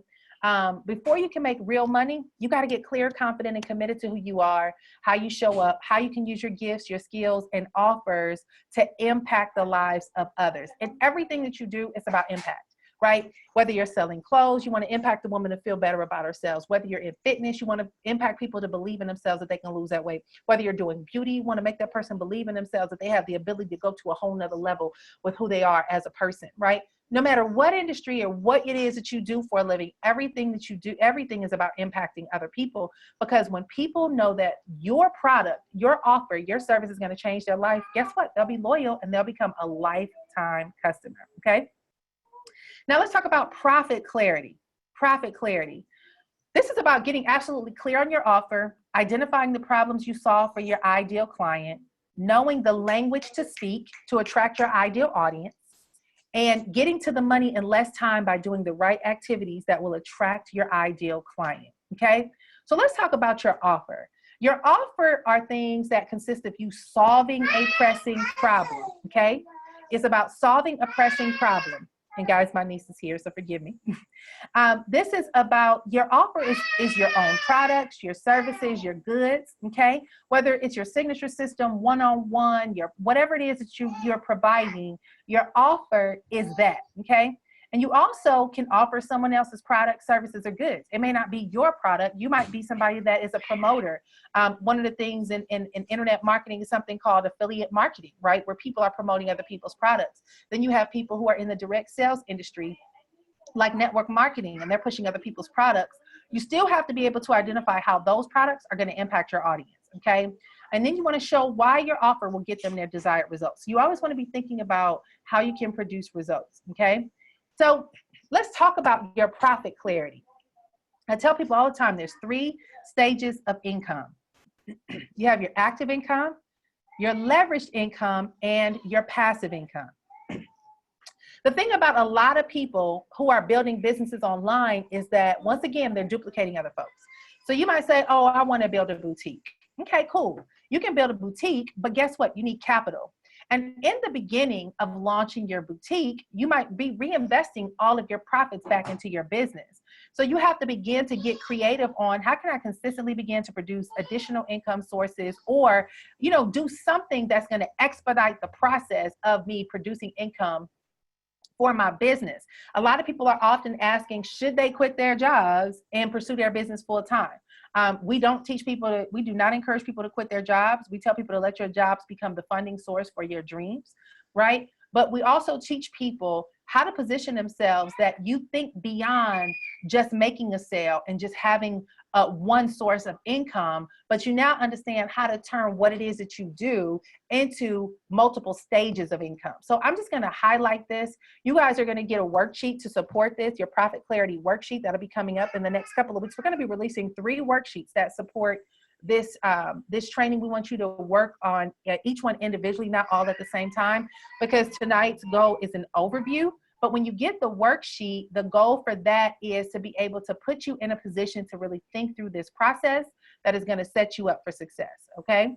Before you can make real money, you got to get clear, confident, and committed to who you are, how you show up, how you can use your gifts, your skills, and offers to impact the lives of others. And everything that you do is about impact. right? Whether you're selling clothes, you want to impact the woman to feel better about herself. Whether you're in fitness, you want to impact people to believe in themselves that they can lose that weight. Whether you're doing beauty, you want to make that person believe in themselves that they have the ability to go to a whole nother level with who they are as a person, right? No matter what industry or what it is that you do for a living, everything that you do, everything is about impacting other people. Because when people know that your product, your offer, your service is going to change their life, guess what? They'll be loyal and they'll become a lifetime customer. Okay. Now let's talk about profit clarity. Profit clarity. This is about getting absolutely clear on your offer, identifying the problems you solve for your ideal client, knowing the language to speak to attract your ideal audience, and getting to the money in less time by doing the right activities that will attract your ideal client. Okay. So let's talk about your offer. Your offer are things that consist of you solving a pressing problem. Okay. It's about solving a pressing problem. And guys, my niece is here, so forgive me. This is about your offer is your own products, your services, your goods, okay? Whether it's your signature system, one-on-one, your whatever it is that you're providing, your offer is that, okay? And you also can offer someone else's products, services, or goods. It may not be your product. You might be somebody that is a promoter. One of the things in internet marketing is something called affiliate marketing, right? Where people are promoting other people's products. Then you have people who are in the direct sales industry, like network marketing, and they're pushing other people's products. You still have to be able to identify how those products are going to impact your audience, okay? And then you want to show why your offer will get them their desired results. You always want to be thinking about how you can produce results, okay? So let's talk about your profit clarity. I tell people all the time, there's 3 stages of income. You have your active income, your leveraged income, and your passive income. The thing about a lot of people who are building businesses online is that, once again, they're duplicating other folks. So you might say, oh, I want to build a boutique. Okay, cool. You can build a boutique, but guess what? You need capital. And in the beginning of launching your boutique, you might be reinvesting all of your profits back into your business. So you have to begin to get creative on how can I consistently begin to produce additional income sources, or, you know, do something that's going to expedite the process of me producing income for my business. A lot of people are often asking, should they quit their jobs and pursue their business full time? We don't teach people we do not encourage people to quit their jobs. We tell people to let your jobs become the funding source for your dreams, right? But we also teach people how to position themselves that you think beyond just making a sale and just having one source of income, but you now understand how to turn what it is that you do into multiple stages of income. So I'm just going to highlight this. You guys are going to get a worksheet to support this, your profit clarity worksheet that'll be coming up in the next couple of weeks. We're going to be releasing 3 worksheets that support this training. We want you to work on each one individually, not all at the same time, because tonight's goal is an overview. But when you get the worksheet, the goal for that is to be able to put you in a position to really think through this process that is going to set you up for success. Okay.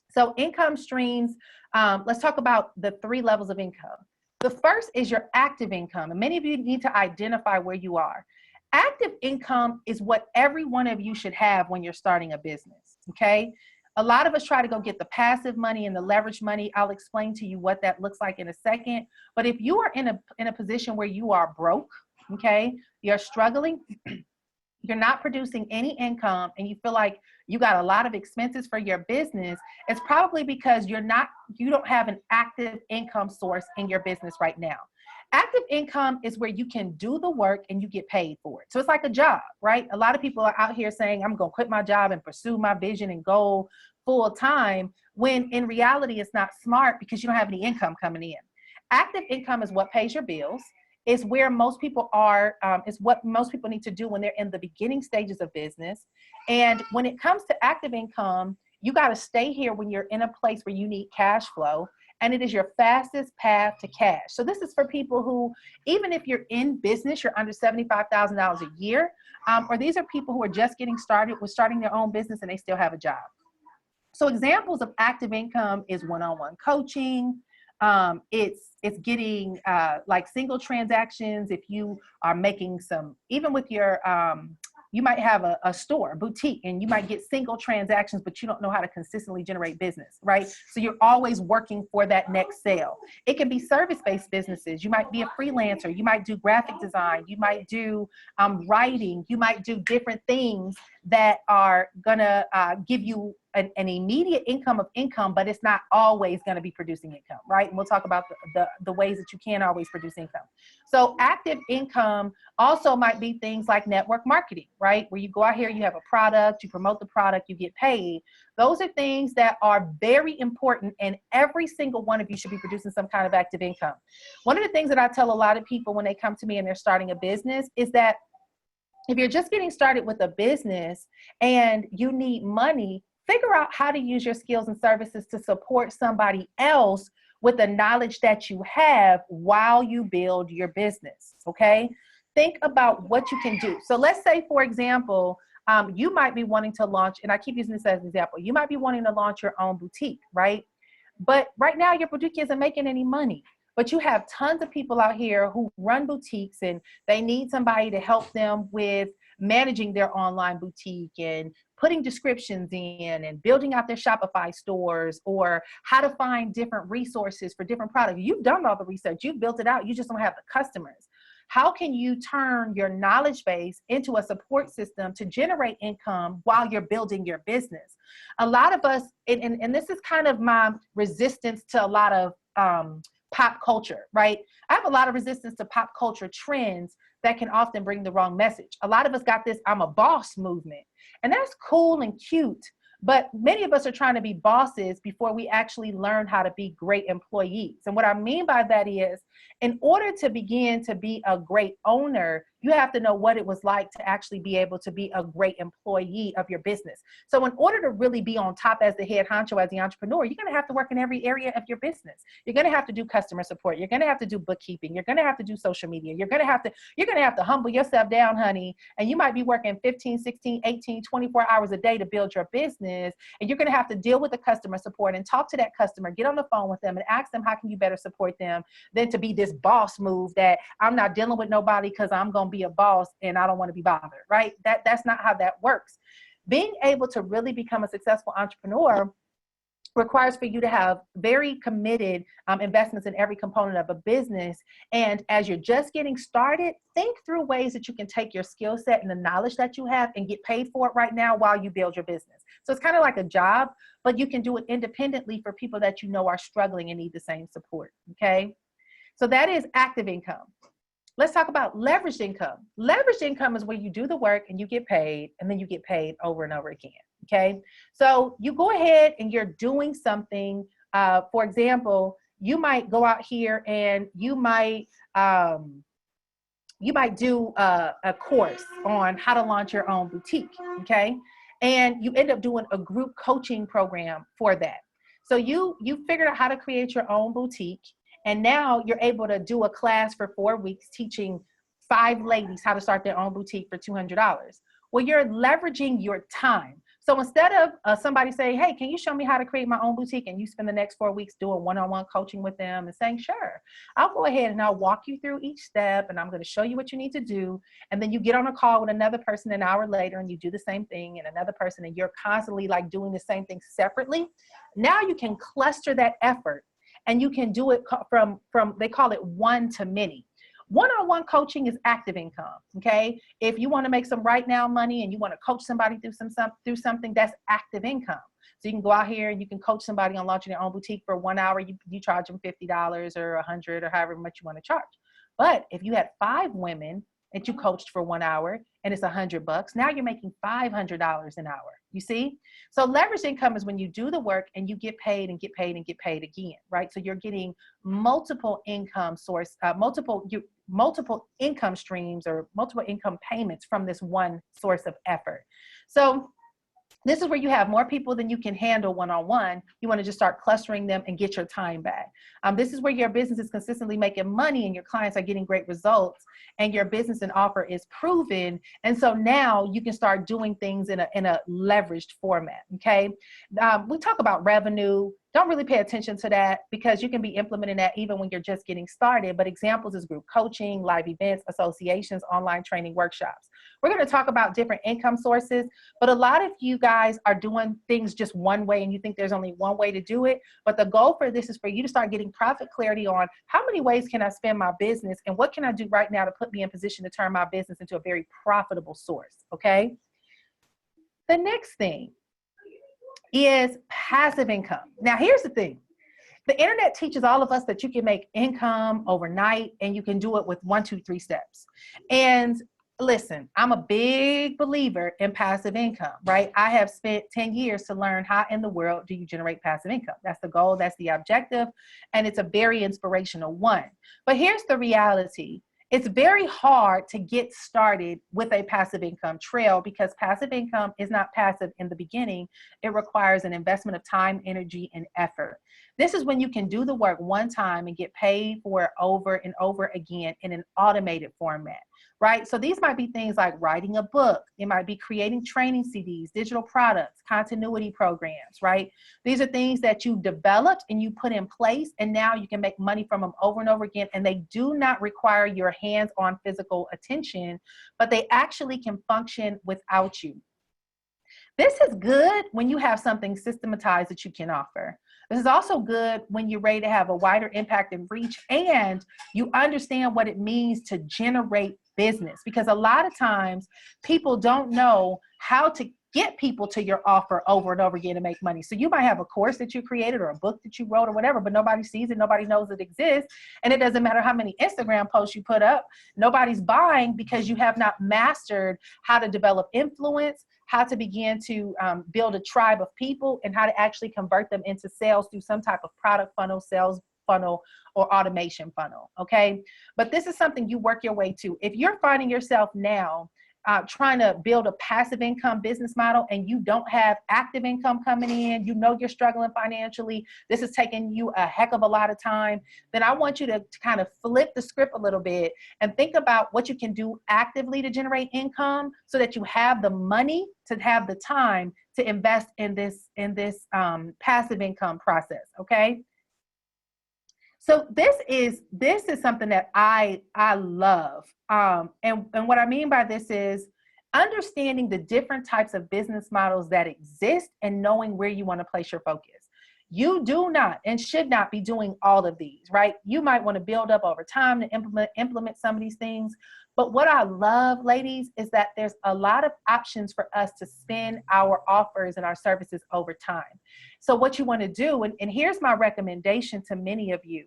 So income streams, let's talk about the 3 levels of income. The first is your active income. And many of you need to identify where you are. Active income is what every one of you should have when you're starting a business. Okay. A lot of us try to go get the passive money and the leverage money. I'll explain to you what that looks like in a second. But if you are in a position where you are broke, okay, you're struggling, you're not producing any income, and you feel like you got a lot of expenses for your business, it's probably because you don't have an active income source in your business right now. Active income is where you can do the work and you get paid for it. So it's like a job, right? A lot of people are out here saying, I'm going to quit my job and pursue my vision and goal full time, when in reality, it's not smart because you don't have any income coming in. Active income is what pays your bills. Is where most people are, is what most people need to do when they're in the beginning stages of business. And when it comes to active income, you got to stay here when you're in a place where you need cash flow. And it is your fastest path to cash. So this is for people who, even if you're in business, you're under $75,000 a year, or these are people who are just getting started with starting their own business and they still have a job. So examples of active income is one-on-one coaching. It's getting like single transactions. If you are making some, even with your you might have a store, a boutique, and you might get single transactions, but you don't know how to consistently generate business, right? So you're always working for that next sale. It can be service-based businesses. You might be a freelancer. You might do graphic design. You might do writing. You might do different things that are gonna give you an immediate income, but it's not always going to be producing income, right? And we'll talk about the ways that you can always produce income. So active income also might be things like network marketing, right? Where you go out here, you have a product, you promote the product, you get paid. Those are things that are very important, and every single one of you should be producing some kind of active income. One of the things that I tell a lot of people when they come to me and they're starting a business is that if you're just getting started with a business and you need money, figure out how to use your skills and services to support somebody else with the knowledge that you have while you build your business, okay? Think about what you can do. So let's say, for example, you might be wanting to launch, and I keep using this as an example, you might be wanting to launch your own boutique, right? But right now your boutique isn't making any money. But you have tons of people out here who run boutiques and they need somebody to help them with managing their online boutique and putting descriptions in and building out their Shopify stores, or how to find different resources for different products. You've done all the research, you've built it out, you just don't have the customers. How can you turn your knowledge base into a support system to generate income while you're building your business? A lot of us, and this is kind of my resistance to a lot of pop culture, right? I have a lot of resistance to pop culture trends that can often bring the wrong message. A lot of us got this "I'm a boss" movement, and that's cool and cute, but many of us are trying to be bosses before we actually learn how to be great employees. And what I mean by that is, in order to begin to be a great owner, you have to know what it was like to actually be able to be a great employee of your business. So in order to really be on top as the head honcho, as the entrepreneur, you're gonna have to work in every area of your business. You're gonna have to do customer support. You're gonna have to do bookkeeping. You're gonna have to do social media. You're gonna have to humble yourself down, honey. And you might be working 15, 16, 18, 24 hours a day to build your business. And you're gonna have to deal with the customer support and talk to that customer, get on the phone with them and ask them how can you better support them than to be this boss move that I'm not dealing with nobody because I'm gonna be a boss and I don't want to be bothered, right? That's not how that works. Being able to really become a successful entrepreneur requires for you to have very committed investments in every component of a business. And as you're just getting started, think through ways that you can take your skill set and the knowledge that you have and get paid for it right now while you build your business. So it's kind of like a job, but you can do it independently for people that you know are struggling and need the same support, okay? So that is active income. Let's talk about leveraged income. Leveraged income is where you do the work and you get paid, and then you get paid over and over again, okay? So you go ahead and you're doing something. For example, you might go out here and you might do a course on how to launch your own boutique, okay? And you end up doing a group coaching program for that. So you figured out how to create your own boutique. And now you're able to do a class for 4 weeks teaching 5 ladies how to start their own boutique for $200. Well, you're leveraging your time. So instead of somebody saying, hey, can you show me how to create my own boutique? And you spend the next 4 weeks doing one-on-one coaching with them and saying, sure, I'll go ahead and I'll walk you through each step and I'm going to show you what you need to do. And then you get on a call with another person an hour later and you do the same thing, and another person, and you're constantly like doing the same thing separately. Now you can cluster that effort. And you can do it from they call it one to many. One-on-one coaching is active income, okay? If you want to make some right now money and you want to coach somebody through something, that's active income. So you can go out here and you can coach somebody on launching their own boutique for 1 hour. You charge them $50 or $100 or however much you want to charge. But if you had 5 women that you coached for 1 hour and it's $100, now you're making $500 an hour. You see? So leverage income is when you do the work and you get paid and get paid and get paid again, right? So you're getting multiple income source, multiple income streams or multiple income payments from this one source of effort. So this is where you have more people than you can handle one-on-one. You want to just start clustering them and get your time back. This is where your business is consistently making money and your clients are getting great results and your business and offer is proven. And so now you can start doing things in a leveraged format, okay? We talk about revenue don't really pay attention to that because you can be implementing that even when you're just getting started. But examples is group coaching, live events, associations, online training, workshops. We're going to talk about different income sources, but a lot of you guys are doing things just one way and you think there's only one way to do it. But the goal for this is for you to start getting profit clarity on how many ways can I spend my business and what can I do right now to put me in position to turn my business into a very profitable source, okay? The next thing is passive income. Now, here's the thing. The internet teaches all of us that you can make income overnight and you can do it with 1, 2, 3 steps. And listen, I'm a big believer in passive income, right? I have spent 10 years to learn how in the world do you generate passive income. That's the goal, that's the objective, and it's a very inspirational one. But here's the reality. It's very hard to get started with a passive income trail because passive income is not passive in the beginning. It requires an investment of time, energy, and effort. This is when you can do the work one time and get paid for it over and over again in an automated format, right? So these might be things like writing a book. It might be creating training CDs, digital products, continuity programs, right? These are things that you developed and you put in place, and now you can make money from them over and over again. And they do not require your hands-on physical attention, but they actually can function without you. This is good when you have something systematized that you can offer. This is also good when you're ready to have a wider impact and reach, and you understand what it means to generate business, because a lot of times people don't know how to get people to your offer over and over again to make money. So you might have a course that you created or a book that you wrote or whatever, but nobody sees it, nobody knows it exists. And it doesn't matter how many Instagram posts you put up, nobody's buying because you have not mastered how to develop influence, how to begin to build a tribe of people, and how to actually convert them into sales through some type of product funnel, sales funnel, or automation funnel, okay? But this is something you work your way to. If you're finding yourself now trying to build a passive income business model and you don't have active income coming in, you know you're struggling financially, this is taking you a heck of a lot of time, then I want you to kind of flip the script a little bit and think about what you can do actively to generate income so that you have the money to have the time to invest in this passive income process, okay? So this is something that I love. And what I mean by this is understanding the different types of business models that exist and knowing where you want to place your focus. You do not and should not be doing all of these, right? You might want to build up over time to implement some of these things. But what I love, ladies, is that there's a lot of options for us to spend our offers and our services over time. So what you want to do, and here's my recommendation to many of you.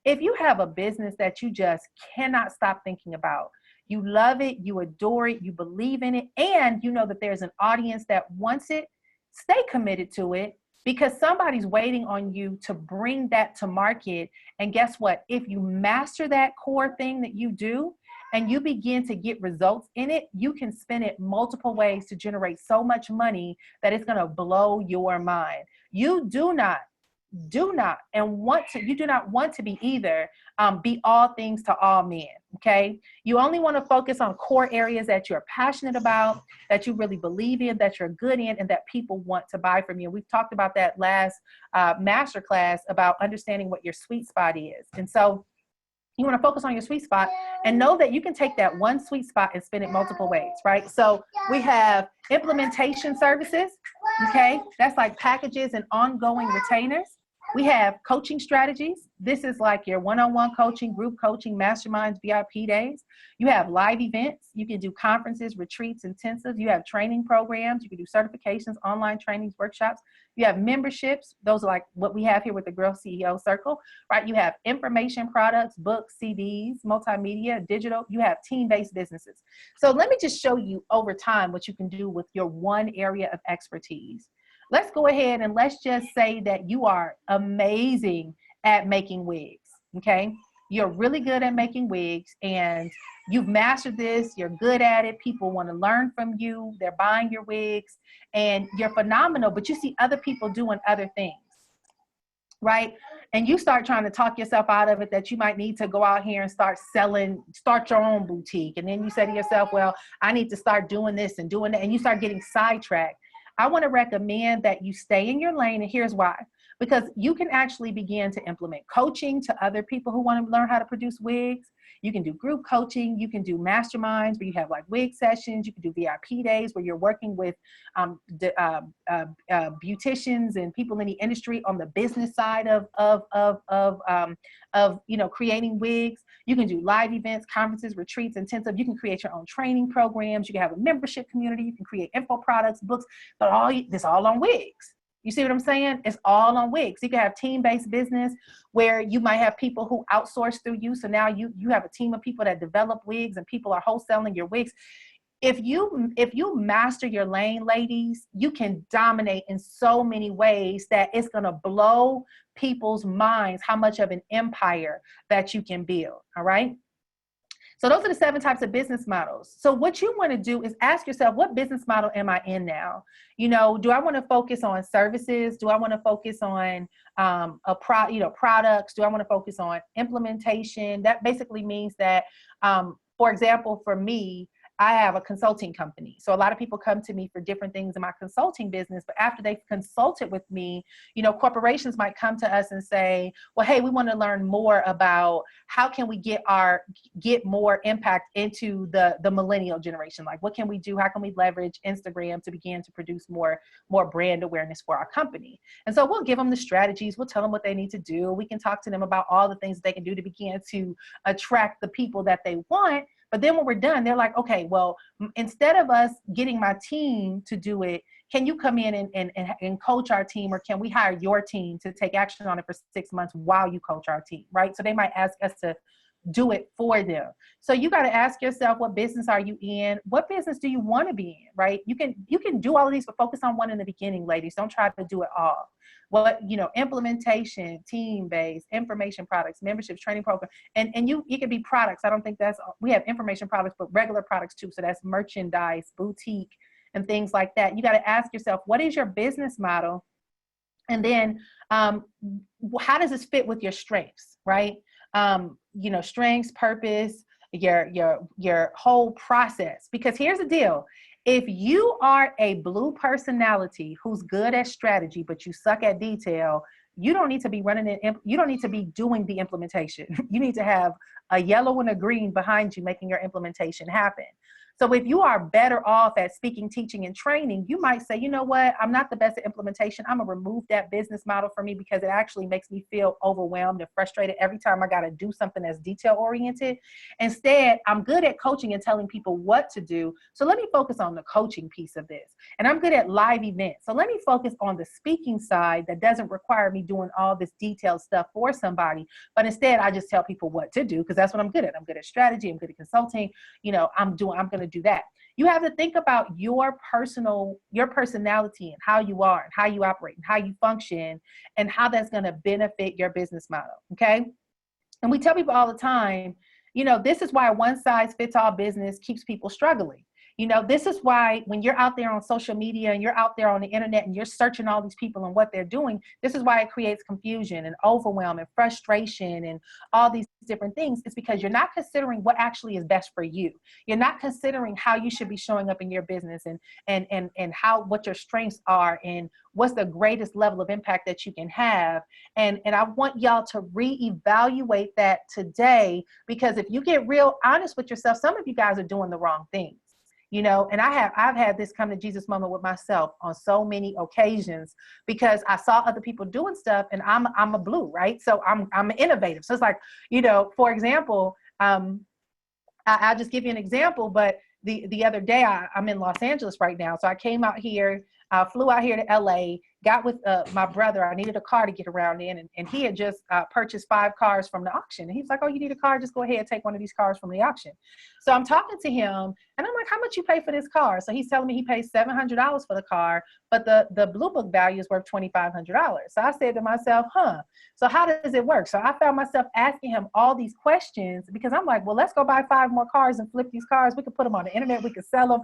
If you have a business that you just cannot stop thinking about, you love it, you adore it, you believe in it, and you know that there's an audience that wants it, stay committed to it because somebody's waiting on you to bring that to market. And guess what? If you master that core thing that you do, and you begin to get results in it, you can spin it multiple ways to generate so much money that it's going to blow your mind. You do not want to be either be all things to all men, okay? You only want to focus on core areas that you're passionate about, that you really believe in, that you're good in, and that people want to buy from you. We've talked about that last masterclass about understanding what your sweet spot is. And so you want to focus on your sweet spot and know that you can take that one sweet spot and spin it multiple ways, right? So we have implementation services, okay? That's like packages and ongoing retainers. We have coaching strategies. This is like your one-on-one coaching, group coaching, masterminds, VIP days. You have live events. You can do conferences, retreats, intensives. You have training programs. You can do certifications, online trainings, workshops. You have memberships. Those are like what we have here with the Girl CEO Circle, right? You have information products, books, CDs, multimedia, digital. You have team-based businesses. So let me just show you over time what you can do with your one area of expertise. Let's go ahead and let's just say that you are amazing at making wigs, okay? You're really good at making wigs and you've mastered this, you're good at it, people want to learn from you, they're buying your wigs, and you're phenomenal, but you see other people doing other things, right? And you start trying to talk yourself out of it that you might need to go out here and start your own boutique. And then you say to yourself, well, I need to start doing this and doing that, and you start getting sidetracked. I want to recommend that you stay in your lane, and here's why. because you can actually begin to implement coaching to other people who want to learn how to produce wigs. You can do group coaching. You can do masterminds where you have like wig sessions. You can do VIP days where you're working with beauticians and people in the industry on the business side of creating wigs. You can do live events, conferences, retreats, intensive. You can create your own training programs. You can have a membership community. You can create info products, books, but this all on wigs. You see what I'm saying? It's all on wigs. You can have team-based business where you might have people who outsource through you. So now you have a team of people that develop wigs and people are wholesaling your wigs. If you master your lane, ladies, you can dominate in so many ways that it's going to blow people's minds how much of an empire that you can build. All right. So those are the 7 types of business models. So what you want to do is ask yourself, what business model am I in now? Do I want to focus on services? Do I want to focus on products? Do I want to focus on implementation? That basically means that, for example, for me, I have a consulting company. So a lot of people come to me for different things in my consulting business, but after they've consulted with me, corporations might come to us and say, well, hey, we want to learn more about how can we get more impact into the millennial generation? Like, what can we do? How can we leverage Instagram to begin to produce more brand awareness for our company? And so we'll give them the strategies. We'll tell them what they need to do. We can talk to them about all the things that they can do to begin to attract the people that they want. But then when we're done, they're like, okay, well, instead of us getting my team to do it, can you come in and coach our team, or can we hire your team to take action on it for 6 months while you coach our team, right? So they might ask us to do it for them. So you got to ask yourself, what business are you in? What business do you want to be in, right? You can do all of these, but focus on one in the beginning, ladies. Don't try to do it all. Implementation, team-based, information products, memberships, training program, and it could be products. I don't think we have information products, but regular products too. So that's merchandise, boutique, and things like that. You got to ask yourself, what is your business model? And then how does this fit with your strengths, right? Strengths, purpose, your whole process. Because here's the deal. If you are a blue personality who's good at strategy, but you suck at detail, you don't need to be you don't need to be doing the implementation. You need to have a yellow and a green behind you making your implementation happen. So if you are better off at speaking, teaching, and training, you might say, you know what, I'm not the best at implementation. I'm gonna remove that business model for me because it actually makes me feel overwhelmed and frustrated every time I gotta do something that's detail oriented. Instead, I'm good at coaching and telling people what to do. So let me focus on the coaching piece of this. And I'm good at live events. So let me focus on the speaking side that doesn't require me doing all this detailed stuff for somebody. But instead, I just tell people what to do because that's what I'm good at. I'm good at strategy. I'm good at consulting. I'm going to do that. You have to think about your personality and how you are and how you operate and how you function and how that's going to benefit your business model. Okay. And we tell people all the time, this is why a one size fits all business keeps people struggling. This is why when you're out there on social media and you're out there on the internet and you're searching all these people and what they're doing, this is why it creates confusion and overwhelm and frustration and all these different things. It's because you're not considering what actually is best for you. You're not considering how you should be showing up in your business and what your strengths are and what's the greatest level of impact that you can have. And I want y'all to reevaluate that today, because if you get real honest with yourself, some of you guys are doing the wrong things. And I've had this come to Jesus moment with myself on so many occasions because I saw other people doing stuff and I'm a blue, right? So I'm innovative. So it's like, for example, I'll just give you an example, but the other day I'm in Los Angeles right now. So I came out here, flew out here to LA, got with my brother. I needed a car to get around in, and he had just purchased 5 cars from the auction. And he's like, oh, you need a car? Just go ahead and take one of these cars from the auction. So I'm talking to him, and I'm like, how much you pay for this car? So he's telling me he pays $700 for the car, but the Blue Book value is worth $2,500. So I said to myself, so how does it work? So I found myself asking him all these questions because I'm like, well, let's go buy 5 more cars and flip these cars. We could put them on the internet. We could sell them.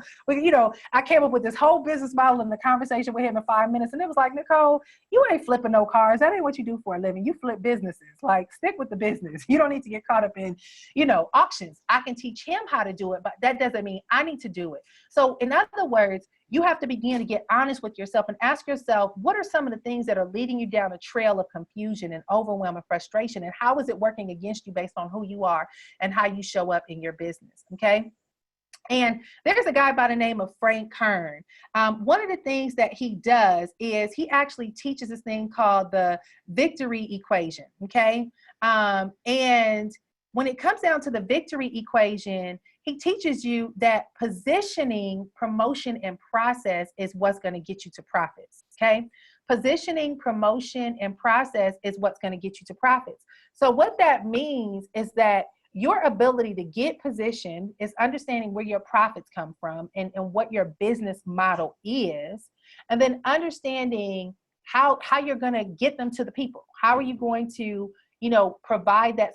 I came up with this whole business model in the conversation with him in 5 minutes. And it was like, Nicole, you ain't flipping no cars. That ain't what you do for a living. You flip businesses. Like, stick with the business. You don't need to get caught up in, auctions. I can teach him how to do it, but that doesn't mean I need to do it. So in other words, you have to begin to get honest with yourself and ask yourself, what are some of the things that are leading you down a trail of confusion and overwhelm and frustration? And how is it working against you based on who you are and how you show up in your business? Okay. And there's a guy by the name of Frank Kern. One of the things that he does is he actually teaches this thing called the victory equation. Okay. And when it comes down to the victory equation, he teaches you that positioning, promotion, and process is what's going to get you to profits. Okay. Positioning, promotion, and process is what's going to get you to profits. So what that means is that your ability to get positioned is understanding where your profits come from and what your business model is, and then understanding how you're going to get them to the people. How are you going to, provide that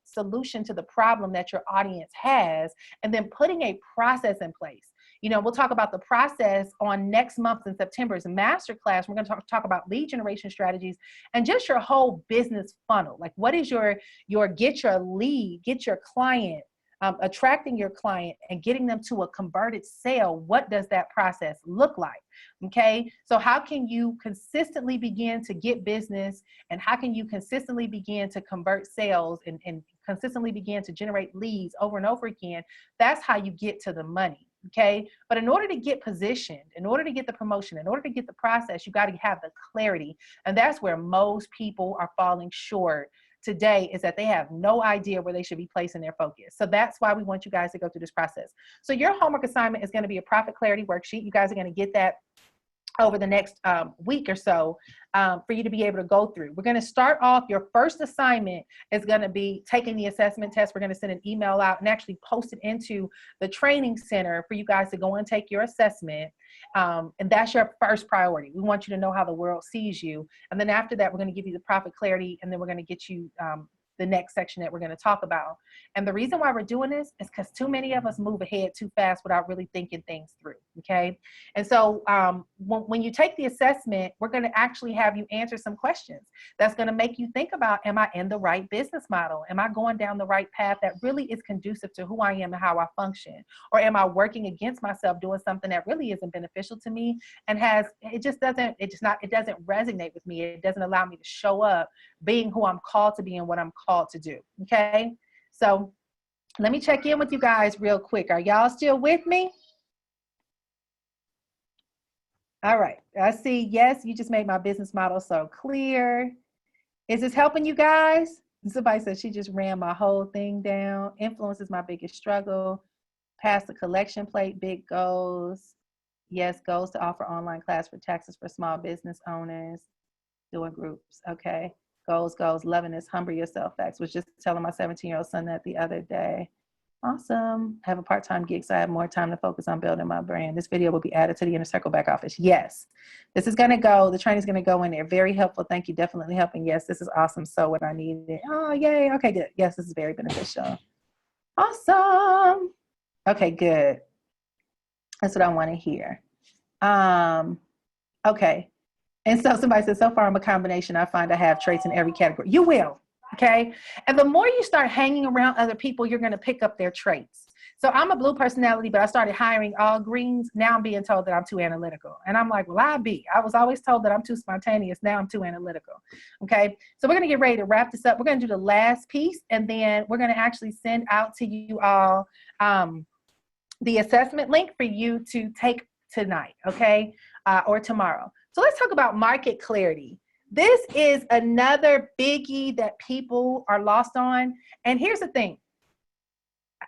solution to the problem that your audience has, and then putting a process in place. We'll talk about the process on next month in September's masterclass. We're going to talk about lead generation strategies and just your whole business funnel. Like, what is your get your lead, get your client, attracting your client and getting them to a converted sale? What does that process look like? Okay. So how can you consistently begin to get business, and how can you consistently begin to convert sales and consistently begin to generate leads over and over again? That's how you get to the money. Okay. But in order to get positioned, in order to get the promotion, in order to get the process, you got to have the clarity. And that's where most people are falling short today, is that they have no idea where they should be placing their focus. So that's why we want you guys to go through this process. So your homework assignment is going to be a profit clarity worksheet. You guys are going to get that over the next week or so for you to be able to go through. We're going to start off, your first assignment is going to be taking the assessment test. We're going to send an email out and actually post it into the training center for you guys to go and take your assessment. And that's your first priority. We want you to know how the world sees you. And then after that, we're going to give you the profit clarity, and then we're going to get you the next section that we're going to talk about. And the reason why we're doing this is because too many of us move ahead too fast without really thinking things through. Okay. And so when you take the assessment, we're going to actually have you answer some questions that's going to make you think about, am I in the right business model? Am I going down the right path that really is conducive to who I am and how I function? Or am I working against myself, doing something that really isn't beneficial to me and it doesn't resonate with me. It doesn't allow me to show up being who I'm called to be and what I'm called to do. Okay. So let me check in with you guys real quick. Are y'all still with me? All right. I see. Yes, you just made my business model so clear. Is this helping you guys? Somebody said she just ran my whole thing down. Influence is my biggest struggle. Pass the collection plate, big goals. Yes, goals to offer online class for taxes for small business owners. Doing groups. Okay. Goals, loving this, humble yourself facts. Was just telling my 17-year-old son that the other day. Awesome. I have a part-time gig, so I have more time to focus on building my brand. This video will be added to the Inner Circle back office. Yes, this is going to go. The training is going to go in there. Very helpful. Thank you. Definitely helping. Yes, this is awesome. So what I needed. Oh, yay. Okay, good. Yes, this is very beneficial. Awesome. Okay, good. That's what I want to hear. Okay. And so somebody said, so far I'm a combination. I find I have traits in every category. You will, okay? And the more you start hanging around other people, you're going to pick up their traits. So I'm a blue personality, but I started hiring all greens. Now I'm being told that I'm too analytical. And I'm like, well, I was always told that I'm too spontaneous. Now I'm too analytical, okay? So we're going to get ready to wrap this up. We're going to do the last piece, and then we're going to actually send out to you all the assessment link for you to take tonight, okay? Or tomorrow. So let's talk about market clarity. This is another biggie that people are lost on. And here's the thing.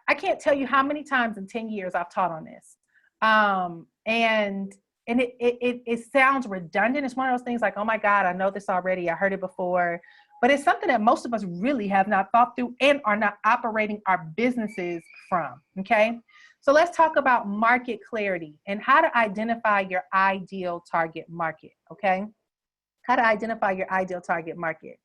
I can't tell you how many times in 10 years I've taught on this. And it sounds redundant. It's one of those things like, oh my God, I know this already. I heard it before. But it's something that most of us really have not thought through and are not operating our businesses from, okay? So let's talk about market clarity and how to identify your ideal target market, okay? How to identify your ideal target market.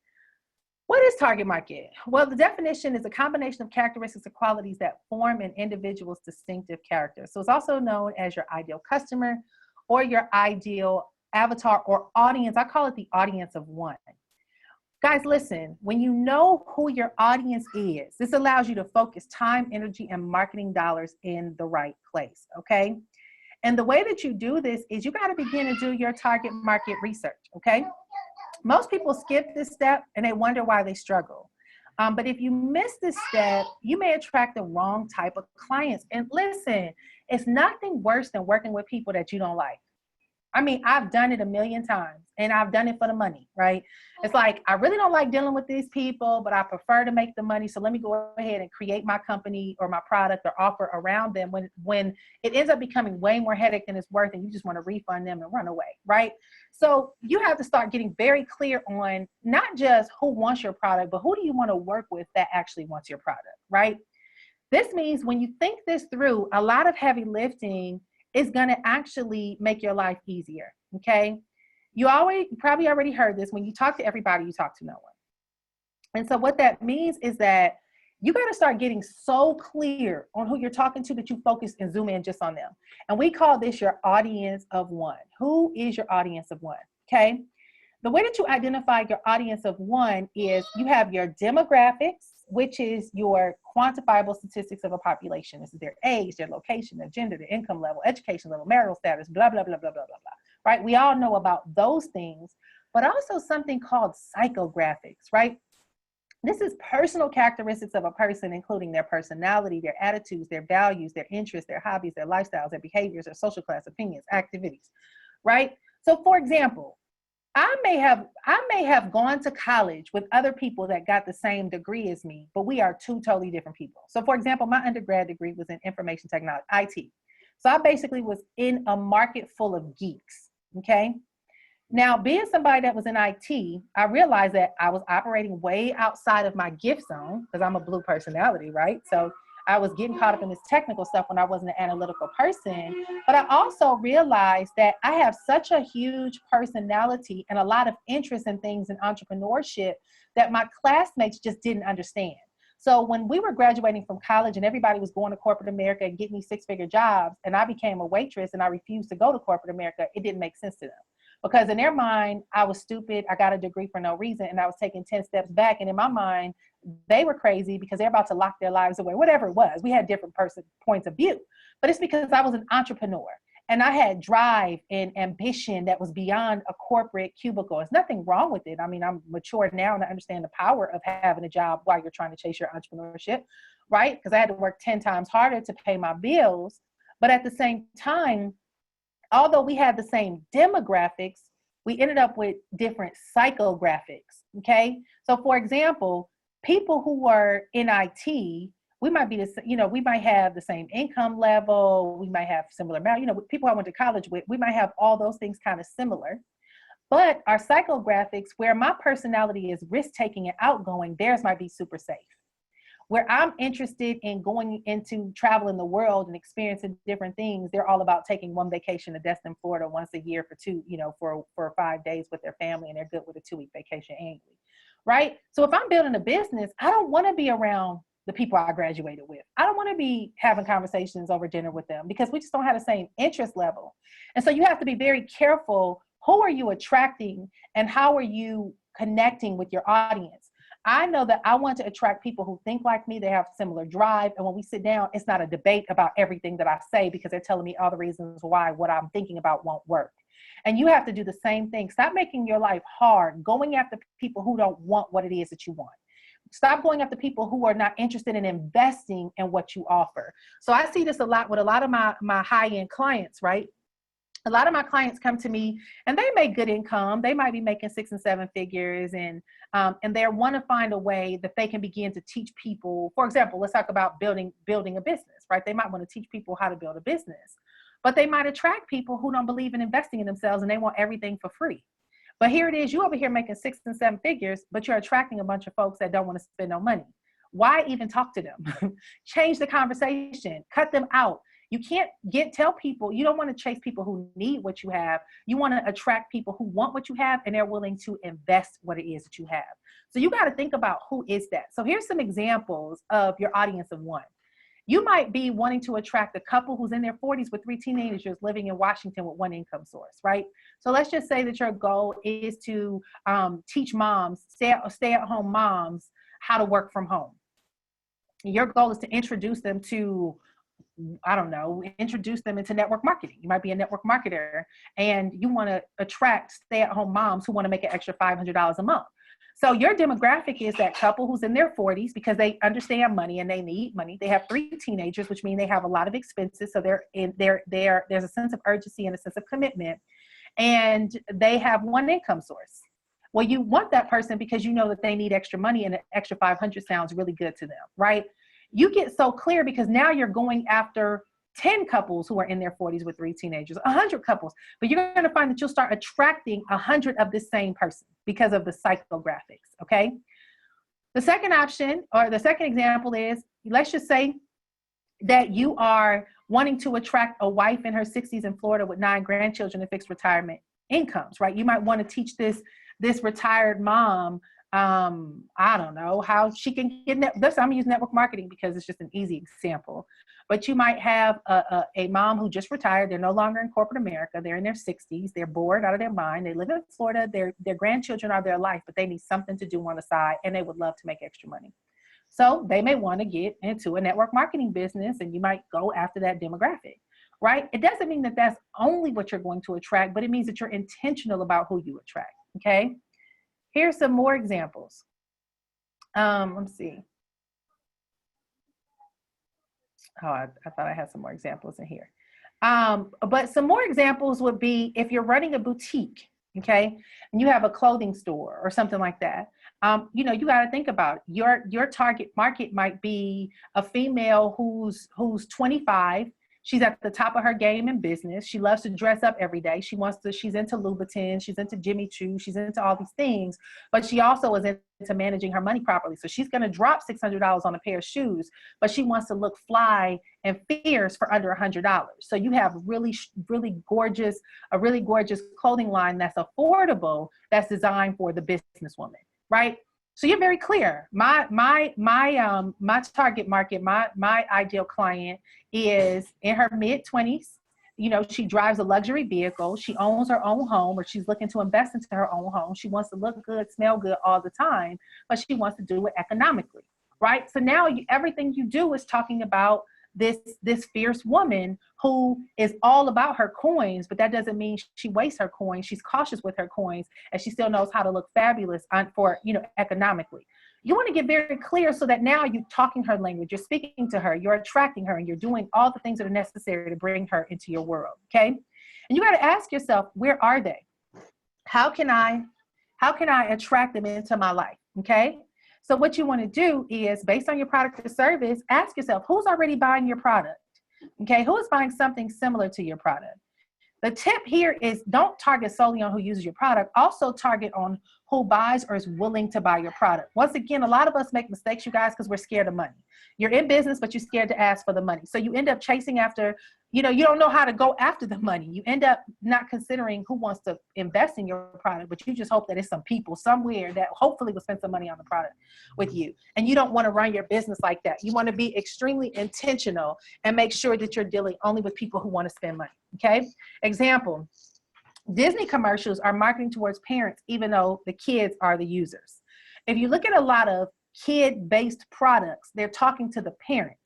What is target market? Well, the definition is a combination of characteristics or qualities that form an individual's distinctive character. So it's also known as your ideal customer or your ideal avatar or audience. I call it the audience of one. Guys, listen, when you know who your audience is, this allows you to focus time, energy, and marketing dollars in the right place, okay? And the way that you do this is you got to begin to do your target market research, okay? Most people skip this step and they wonder why they struggle. But if you miss this step, you may attract the wrong type of clients. And listen, it's nothing worse than working with people that you don't like. I mean, I've done it a million times and I've done it for the money, right? It's like, I really don't like dealing with these people, but I prefer to make the money. So let me go ahead and create my company or my product or offer around them when it ends up becoming way more headache than it's worth and you just want to refund them and run away, right? So you have to start getting very clear on not just who wants your product, but who do you want to work with that actually wants your product, right? This means when you think this through, a lot of heavy lifting is going to actually make your life easier, okay? You probably already heard this. When you talk to everybody, you talk to no one. And so what that means is that you got to start getting so clear on who you're talking to that you focus and zoom in just on them. And we call this your audience of one. Who is your audience of one, okay? The way that you identify your audience of one is you have your demographics, which is your quantifiable statistics of a population. This is their age, their location, their gender, their income level, education level, marital status, blah, blah, blah, blah, blah, blah, blah, right? We all know about those things, but also something called psychographics, right? This is personal characteristics of a person, including their personality, their attitudes, their values, their interests, their hobbies, their lifestyles, their behaviors, their social class, opinions, activities, right? So for example, I may have gone to college with other people that got the same degree as me, but we are two totally different people. So for example, my undergrad degree was in information technology, IT. So I basically was in a market full of geeks, okay? Now, being somebody that was in IT, I realized that I was operating way outside of my gift zone because I'm a blue personality, right? So I was getting caught up in this technical stuff when I wasn't an analytical person. But I also realized that I have such a huge personality and a lot of interest in things in entrepreneurship that my classmates just didn't understand. So when we were graduating from college and everybody was going to corporate America and getting these six-figure jobs, and I became a waitress and I refused to go to corporate America, it didn't make sense to them. Because in their mind, I was stupid, I got a degree for no reason, and I was taking 10 steps back. And in my mind, they were crazy because they're about to lock their lives away, whatever it was. We had different points of view. But it's because I was an entrepreneur and I had drive and ambition that was beyond a corporate cubicle. There's nothing wrong with it. I mean, I'm mature now and I understand the power of having a job while you're trying to chase your entrepreneurship, right? Because I had to work 10 times harder to pay my bills. But at the same time, although we had the same demographics, we ended up with different psychographics, okay? So for example, people who were in IT, we might be we might have the same income level, we might have similar amount, people I went to college with, we might have all those things kind of similar. But our psychographics, where my personality is risk-taking and outgoing, theirs might be super safe. Where I'm interested in going into traveling the world and experiencing different things, they're all about taking one vacation to Destin, Florida once a year for 5 days with their family, and they're good with a 2-week vacation annually, right? So if I'm building a business, I don't want to be around the people I graduated with. I don't want to be having conversations over dinner with them because we just don't have the same interest level. And so you have to be very careful. Who are you attracting and how are you connecting with your audience? I know that I want to attract people who think like me, they have similar drive. And when we sit down, it's not a debate about everything that I say because they're telling me all the reasons why what I'm thinking about won't work. And you have to do the same thing. Stop making your life hard, going after people who don't want what it is that you want. Stop going after people who are not interested in investing in what you offer. So I see this a lot with a lot of my high-end clients, right? A lot of my clients come to me and they make good income. They might be making 6 and 7 figures and they want to find a way that they can begin to teach people. For example, let's talk about building a business, right? They might want to teach people how to build a business, but they might attract people who don't believe in investing in themselves and they want everything for free. But here it is, you over here making 6 and 7 figures, but you're attracting a bunch of folks that don't want to spend no money. Why even talk to them? Change the conversation, cut them out. You can't tell people, you don't want to chase people who need what you have. You want to attract people who want what you have and they're willing to invest what it is that you have. So you got to think about who is that. So here's some examples of your audience of one. You might be wanting to attract a couple who's in their 40s with 3 teenagers living in Washington with 1 income source, right? So let's just say that your goal is to teach moms, stay-at-home moms, how to work from home. Your goal is to introduce them to I don't know, introduce them into network marketing. You might be a network marketer and you want to attract stay-at-home moms who want to make an extra $500 a month. So your demographic is that couple who's in their 40s because they understand money and they need money. They have 3 teenagers, which means they have a lot of expenses. So there's a sense of urgency and a sense of commitment, and they have one income source. Well, you want that person because you know that they need extra money, and an extra 500 sounds really good to them, right? You get so clear because now you're going after 10 couples who are in their 40s with 3 teenagers, 100 couples, but you're going to find that you'll start attracting 100 of the same person because of the psychographics, okay? The second option, or the second example is, let's just say that you are wanting to attract a wife in her 60s in Florida with 9 grandchildren and fixed retirement incomes, right? You might want to teach this retired mom, I don't know, how she can get, I'm going to use network marketing because it's just an easy example. But you might have a mom who just retired. They're no longer in corporate America. They're in their 60s. They're bored out of their mind. They live in Florida. Their grandchildren are their life, but they need something to do on the side, and they would love to make extra money. So they may want to get into a network marketing business, and you might go after that demographic, right? It doesn't mean that that's only what you're going to attract, but it means that you're intentional about who you attract, okay? Here's some more examples. Let's see. Oh, I thought I had some more examples in here. But some more examples would be if you're running a boutique, okay, and you have a clothing store or something like that. You know, you got to think about it. Your target market might be a female who's 25. She's at the top of her game in business. She loves to dress up every day. She's into Louboutin. She's into Jimmy Choo. She's into all these things, but she also is into managing her money properly. So she's going to drop $600 on a pair of shoes, but she wants to look fly and fierce for under $100. So you have a really gorgeous clothing line that's affordable, that's designed for the businesswoman, right? So you're very clear. My target market, my ideal client is in her mid-20s. You know, she drives a luxury vehicle. She owns her own home, or she's looking to invest into her own home. She wants to look good, smell good all the time, but she wants to do it economically, right? So now everything you do is talking about this fierce woman who is all about her coins, but that doesn't mean she wastes her coins. She's cautious with her coins, and she still knows how to look fabulous for, you know, economically. You want to get very clear so that now you're talking her language, you're speaking to her, you're attracting her, and you're doing all the things that are necessary to bring her into your world, okay? And you got to ask yourself, where are they? How can I attract them into my life, okay? So what you want to do is, based on your product or service, ask yourself, who's already buying your product? Okay, who is buying something similar to your product? The tip here is don't target solely on who uses your product. Also target on who buys or is willing to buy your product. Once again, a lot of us make mistakes, you guys, because we're scared of money. You're in business, but you're scared to ask for the money. So you end up chasing after, you know, you don't know how to go after the money. You end up not considering who wants to invest in your product, but you just hope that it's some people somewhere that hopefully will spend some money on the product with you. And you don't want to run your business like that. You want to be extremely intentional and make sure that you're dealing only with people who want to spend money, okay? Example, Disney commercials are marketing towards parents, even though the kids are the users. If you look at a lot of kid-based products, they're talking to the parent.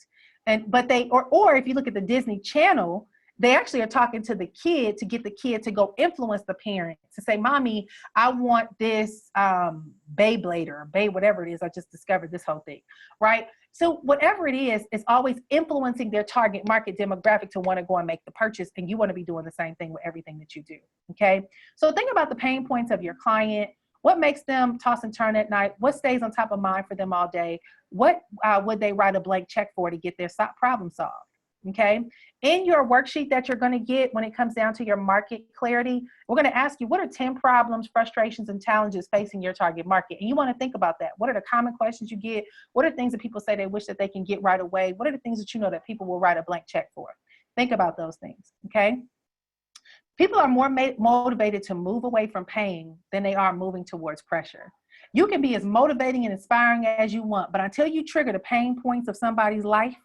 But if you look at the Disney Channel, they actually are talking to the kid to get the kid to go influence the parent to say, Mommy, I want this Beyblade or Bay, whatever it is. I just discovered this whole thing, right? So whatever it is, it's always influencing their target market demographic to want to go and make the purchase. And you want to be doing the same thing with everything that you do, okay? So think about the pain points of your client. What makes them toss and turn at night? What stays on top of mind for them all day? What would they write a blank check for to get their problem solved? Okay. In your worksheet that you're going to get when it comes down to your market clarity, we're going to ask you, what are 10 problems, frustrations, and challenges facing your target market? And you want to think about that. What are the common questions you get? What are things that people say they wish that they can get right away? What are the things that you know that people will write a blank check for? Think about those things. Okay. People are more motivated to move away from pain than they are moving towards pressure. You can be as motivating and inspiring as you want, but until you trigger the pain points of somebody's life,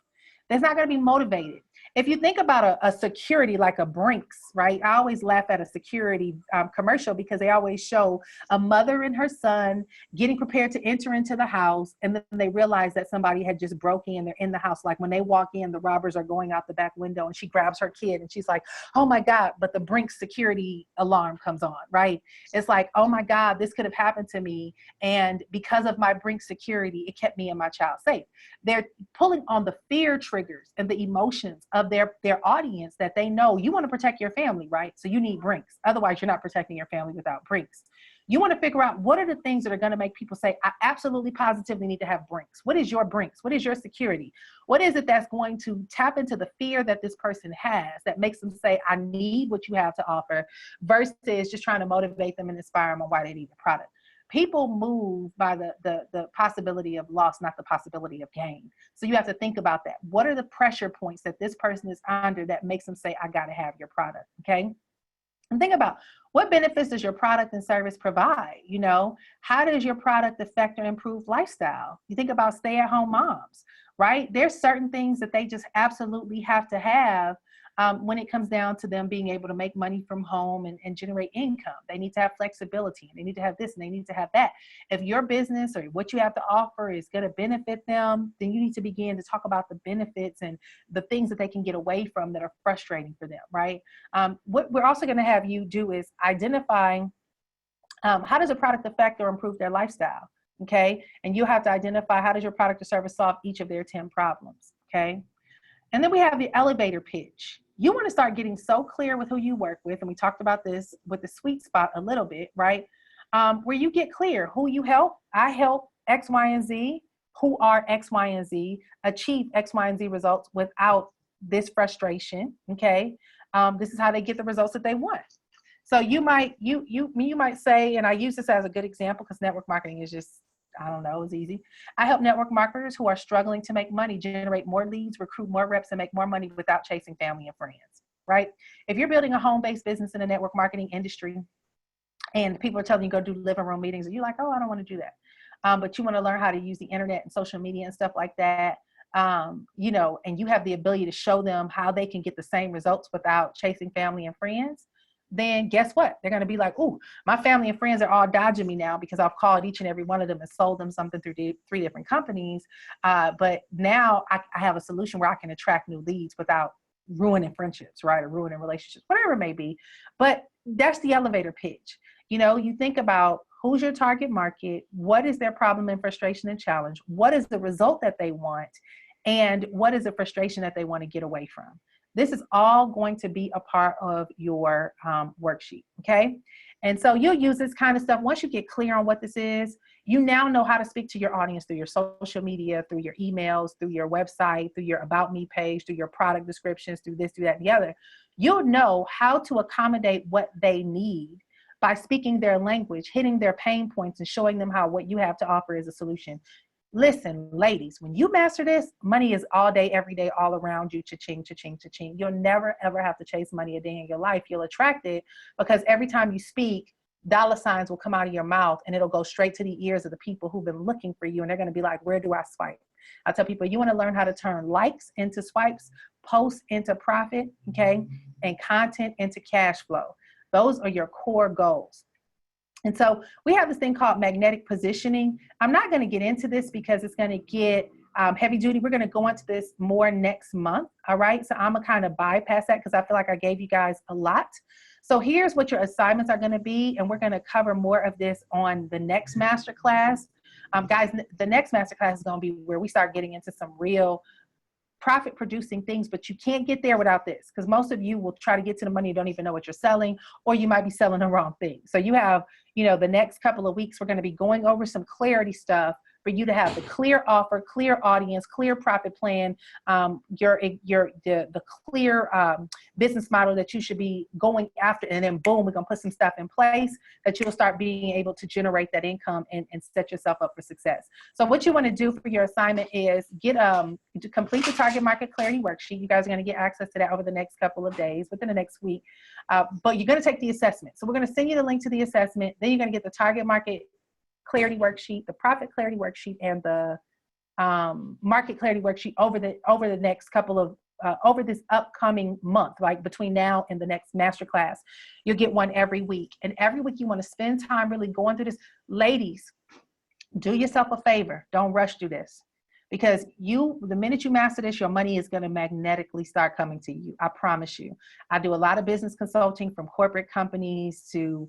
that's not going to be motivated. if you think about a security like a Brinks, right? I always laugh at a security commercial because they always show a mother and her son getting prepared to enter into the house, and then they realize that somebody had just broke in. They're in the house. Like when they walk in, the robbers are going out the back window, and she grabs her kid and she's like, oh my God, but the Brinks security alarm comes on, right? It's like, oh my God, this could have happened to me. And because of my Brinks security, it kept me and my child safe. They're pulling on the fear triggers and the emotions of their audience that they know. You want to protect your family, right? So you need Brinks. Otherwise, you're not protecting your family without Brinks. You want to figure out what are the things that are going to make people say, I absolutely positively need to have Brinks. What is your Brinks? What is your security? What is it that's going to tap into the fear that this person has that makes them say, I need what you have to offer, versus just trying to motivate them and inspire them on why they need the product. People move by the possibility of loss, not the possibility of gain. So you have to think about that. What are the pressure points that this person is under that makes them say, I got to have your product, okay? And think about what benefits does your product and service provide? You know, how does your product affect or improve lifestyle? You think about stay-at-home moms, right? There's certain things that they just absolutely have to have when it comes down to them being able to make money from home and generate income. They need to have flexibility, and they need to have this, and they need to have that. If your business or what you have to offer is going to benefit them, then you need to begin to talk about the benefits and the things that they can get away from that are frustrating for them, right? What we're also going to have you do is identify how does a product affect or improve their lifestyle, okay? And you have to identify how does your product or service solve each of their 10 problems, okay? And then we have the elevator pitch. You want to start getting so clear with who you work with, and we talked about this with the sweet spot a little bit, right? Where you get clear who you help. I help X, Y, and Z, who are X, Y, and Z, achieve X, Y, and Z results without this frustration, okay? This is how they get the results that they want. So you might say, and I use this as a good example because network marketing is just, I don't know, it's easy. I help network marketers who are struggling to make money, generate more leads, recruit more reps, and make more money without chasing family and friends, right? If you're building a home-based business in the network marketing industry and people are telling you go do living room meetings, and you're like, oh, I don't want to do that. But you want to learn how to use the internet and social media and stuff like that, you know, and you have the ability to show them how they can get the same results without chasing family and friends, then guess what? They're going to be like, oh, my family and friends are all dodging me now because I've called each and every one of them and sold them something through 3 different companies. But now I have a solution where I can attract new leads without ruining friendships, right? Or ruining relationships, whatever it may be. But that's the elevator pitch. You know, you think about who's your target market, what is their problem and frustration and challenge, what is the result that they want, and what is the frustration that they want to get away from. This is all going to be a part of your worksheet, okay? And so you'll use this kind of stuff. Once you get clear on what this is, you now know how to speak to your audience through your social media, through your emails, through your website, through your About Me page, through your product descriptions, through this, through that, and the other. You'll know how to accommodate what they need by speaking their language, hitting their pain points, and showing them how what you have to offer is a solution. Listen, ladies, when you master this, money is all day, every day, all around you, cha-ching, cha-ching, cha-ching. You'll never, ever have to chase money a day in your life. You'll attract it because every time you speak, dollar signs will come out of your mouth and it'll go straight to the ears of the people who've been looking for you. And they're going to be like, where do I swipe? I tell people, you want to learn how to turn likes into swipes, posts into profit, okay, and content into cash flow. Those are your core goals. And so we have this thing called magnetic positioning. I'm not going to get into this because it's going to get heavy duty. We're going to go into this more next month. All right. So I'm going to kind of bypass that because I feel like I gave you guys a lot. So here's what your assignments are going to be. And we're going to cover more of this on the next masterclass. Guys, the next masterclass is going to be where we start getting into some real profit producing things, but you can't get there without this because most of you will try to get to the money, you don't even know what you're selling, or you might be selling the wrong thing. So you have, you know, the next couple of weeks, we're going to be going over some clarity stuff for you to have the clear offer, clear audience, clear profit plan, the clear business model that you should be going after. And then boom, we're going to put some stuff in place that you'll start being able to generate that income and set yourself up for success. So what you want to do for your assignment is get to complete the target market clarity worksheet. You guys are going to get access to that over the next couple of days, within the next week. But you're going to take the assessment. So we're going to send you the link to the assessment. Then you're going to get the target market clarity worksheet, the profit clarity worksheet, and the market clarity worksheet over the next couple over this upcoming month, like between now and the next masterclass, you'll get one every week. And every week you want to spend time really going through this. Ladies, do yourself a favor. Don't rush through this. Because the minute you master this, your money is going to magnetically start coming to you. I promise you. I do a lot of business consulting, from corporate companies to,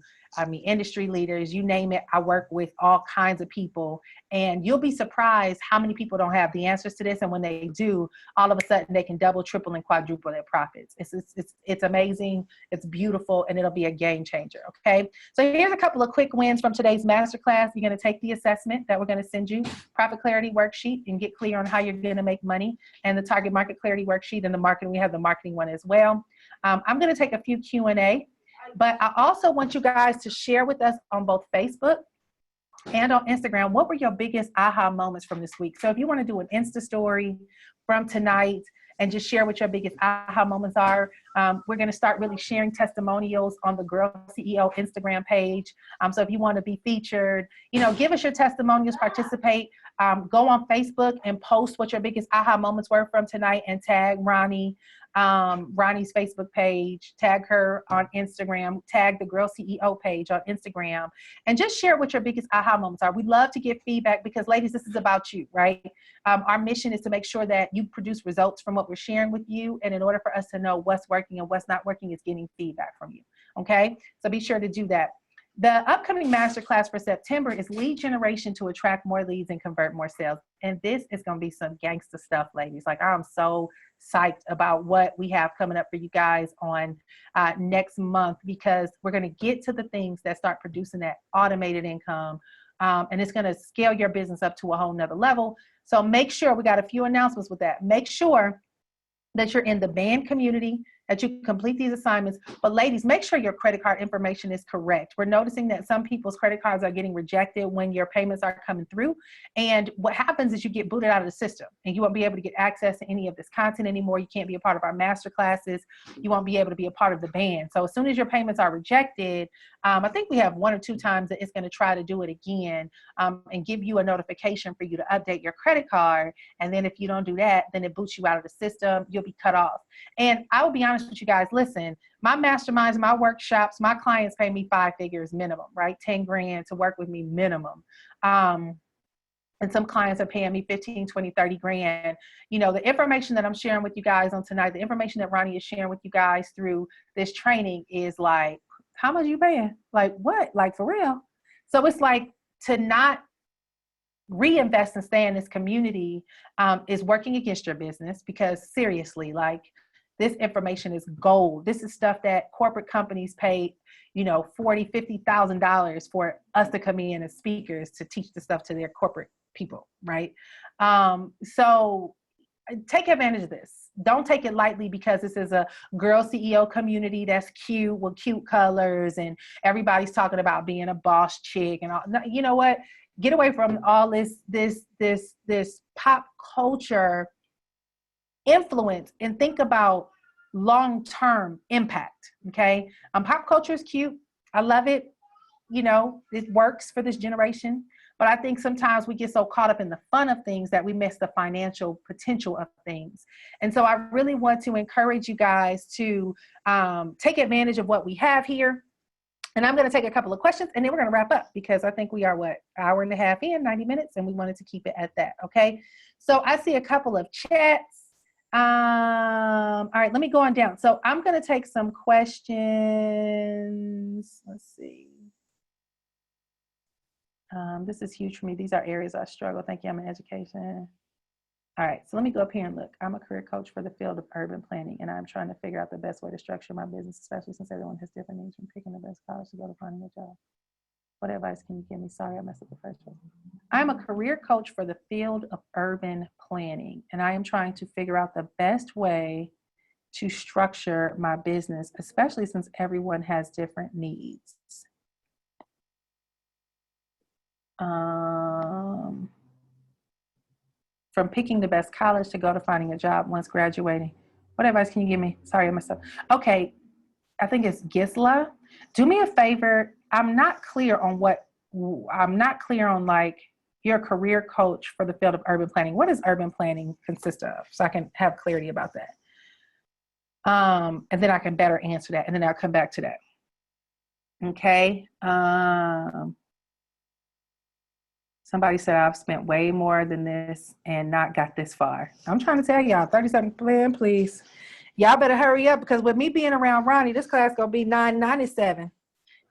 industry leaders, you name it. I work with all kinds of people, and you'll be surprised how many people don't have the answers to this. And when they do, all of a sudden they can double, triple, and quadruple their profits. It's amazing. It's beautiful, and it'll be a game changer. Okay. So here's a couple of quick wins from today's masterclass. You're going to take the assessment that we're going to send you, Profit Clarity Worksheet, and get clear on how you're going to make money, and the Target Market Clarity Worksheet, and the marketing. We have the marketing one as well. I'm going to take a few Q&A, but I also want you guys to share with us on both Facebook and on Instagram, what were your biggest aha moments from this week? So if you want to do an Insta story from tonight and just share what your biggest aha moments are, we're going to start really sharing testimonials on the Girl CEO Instagram page. So if you want to be featured, give us your testimonials, participate. Go on Facebook and post what your biggest aha moments were from tonight, and tag Ronnie, Ronnie's Facebook page, tag her on Instagram, tag the Girl CEO page on Instagram, and just share what your biggest aha moments are. We love to get feedback because, ladies, this is about you, right? Our mission is to make sure that you produce results from what we're sharing with you. And in order for us to know what's working and what's not working, is getting feedback from you. Okay. So be sure to do that. The upcoming masterclass for September is lead generation to attract more leads and convert more sales. And this is going to be some gangster stuff, ladies. Like, I'm so psyched about what we have coming up for you guys on next month, because we're going to get to the things that start producing that automated income. And it's going to scale your business up to a whole nother level. So make sure, we got a few announcements with that. Make sure that you're in the band community, that you complete these assignments. But ladies, make sure your credit card information is correct. We're noticing that some people's credit cards are getting rejected when your payments are coming through. And what happens is you get booted out of the system, and you won't be able to get access to any of this content anymore. You can't be a part of our master classes. You won't be able to be a part of the band. So as soon as your payments are rejected, I think we have 1 or 2 times that it's going to try to do it again, and give you a notification for you to update your credit card. And then if you don't do that, then it boots you out of the system. You'll be cut off. And I will be honest with you guys, listen, my masterminds, my workshops, my clients pay me 5 figures minimum, right? 10 grand to work with me minimum. And some clients are paying me 15, 20, 30 grand. The information that I'm sharing with you guys on tonight, the information that Ronnie is sharing with you guys through this training is like, how much you paying? Like what? Like for real? So it's like, to not reinvest and stay in this community is working against your business, because seriously, like, this information is gold. This is stuff that corporate companies pay, $40,000, $50,000 for us to come in as speakers to teach the stuff to their corporate people, right? So take advantage of this. Don't take it lightly, because this is a girl CEO community that's cute with cute colors, and everybody's talking about being a boss chick and all. You know what? Get away from all this pop culture influence and think about long-term impact. Okay. Pop culture is cute. I love it. It works for this generation, but I think sometimes we get so caught up in the fun of things that we miss the financial potential of things. And so I really want to encourage you guys to take advantage of what we have here. And I'm going to take a couple of questions, and then we're going to wrap up, because I think we are, hour and a half in, 90 minutes, and we wanted to keep it at that. Okay. So I see a couple of chats. All right, let me go on down. So I'm going to take some questions. Let's see. This is huge for me. These are areas I struggle. Thank you. I'm in education. All right, so let me go up here and look. I'm a career coach for the field of urban planning, and I'm trying to figure out the best way to structure my business, especially since everyone has different needs, from picking the best college to go to finding a job. What advice can you give me? Sorry, I messed up the first one. I'm a career coach for the field of urban planning, and I am trying to figure out the best way to structure my business, especially since everyone has different needs. From picking the best college to go to finding a job once graduating. What advice can you give me? Sorry, I messed up. Okay, I think it's Gisla. Do me a favor. I'm not clear on like your career coach for the field of urban planning. What does urban planning consist of? So I can have clarity about that. And then I can better answer that. And then I'll come back to that. Okay. Somebody said I've spent way more than this and not got this far. I'm trying to tell y'all, 37 plan, please. Y'all better hurry up, because with me being around Ronnie, this class gonna be 997.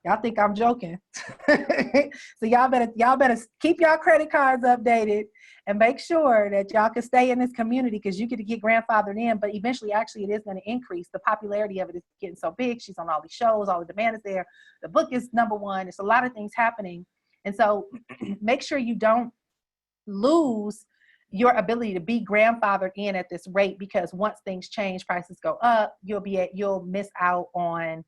Y'all think I'm joking. So y'all better keep y'all credit cards updated and make sure that y'all can stay in this community, because you get to get grandfathered in, but eventually actually it is going to increase. The popularity of it is getting so big. She's on all these shows, all the demand is there. The book is #1. It's a lot of things happening. And so make sure you don't lose your ability to be grandfathered in at this rate, because once things change, prices go up, you'll miss out on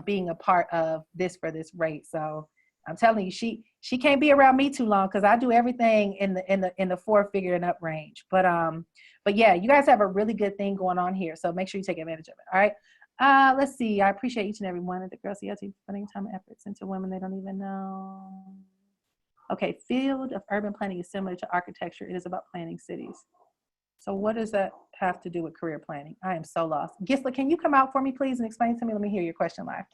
being a part of this for this rate. So I'm telling you, she can't be around me too long, because I do everything in the 4-figure and up range. But yeah, you guys have a really good thing going on here. So make sure you take advantage of it. All right. Let's see. I appreciate each and every one of the girls CLT putting time and efforts into women they don't even know. Okay, field of urban planning is similar to architecture. It is about planning cities. So what does that have to do with career planning? I am so lost. Gisla, can you come out for me, please, and explain to me? Let me hear your question live.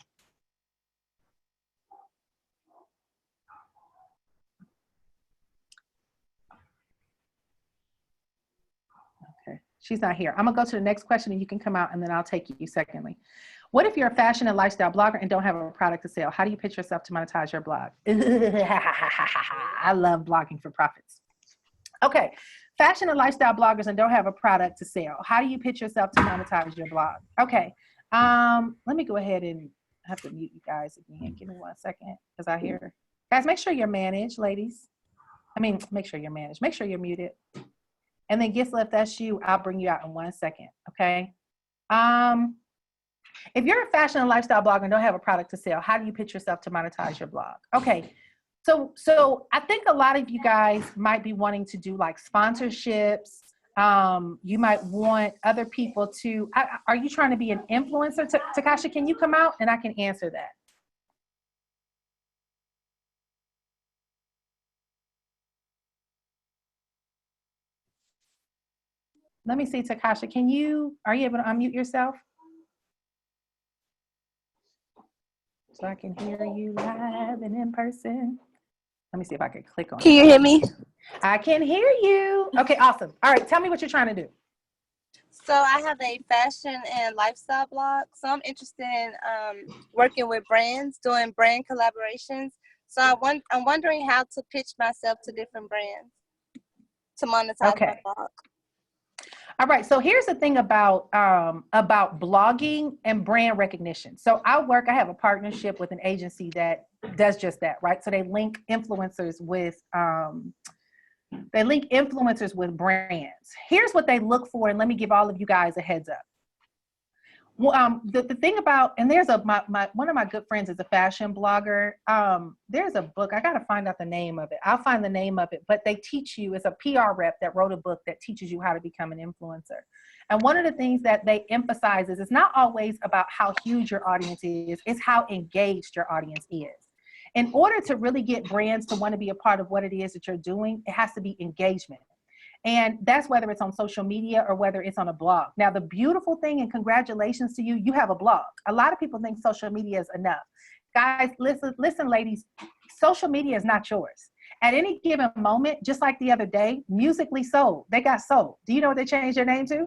Okay, she's not here. I'm gonna go to the next question and you can come out, and then I'll take you secondly. What if you're a fashion and lifestyle blogger and don't have a product to sell? How do you pitch yourself to monetize your blog? I love blogging for profits. Okay, fashion and lifestyle bloggers and don't have a product to sell. How do you pitch yourself to monetize your blog? Okay, let me go ahead and I have to mute you guys again. Give me 1 second, because I hear, guys, make sure you're managed, ladies. Make sure you're managed. Make sure you're muted. And then Gisla, if that's you, I'll bring you out in 1 second, okay? If you're a fashion and lifestyle blogger and don't have a product to sell, how do you pitch yourself to monetize your blog? Okay, so I think a lot of you guys might be wanting to do like sponsorships. You might want other people to, are you trying to be an influencer? Takasha, can you come out and I can answer that? Let me see, Takasha, are you able to unmute yourself? So I can hear you live and in person. Let me see if I can click on it. Can you hear me? I can hear you. Okay, awesome. All right, tell me what you're trying to do. So I have a fashion and lifestyle blog. So I'm interested in working with brands, doing brand collaborations. So I'm wondering how to pitch myself to different brands to monetize my blog. All right, so here's the thing about blogging and brand recognition. So I have a partnership with an agency that does just that, right? So they link influencers with brands. Here's what they look for, and let me give all of you guys a heads up. The thing about, and there's one of my good friends is a fashion blogger. There's a book, I gotta find out the name of it. I'll find the name of it, but they teach you, it's a PR rep that wrote a book that teaches you how to become an influencer. And one of the things that they emphasize is it's not always about how huge your audience is, it's how engaged your audience is. In order to really get brands to want to be a part of what it is that you're doing, it has to be engagement. And that's whether it's on social media or whether it's on a blog. Now, the beautiful thing, and congratulations to you, you have a blog. A lot of people think social media is enough. Guys, listen, ladies, social media is not yours. At any given moment, just like the other day, Musical.ly sold. They got sold. Do you know what they changed their name to?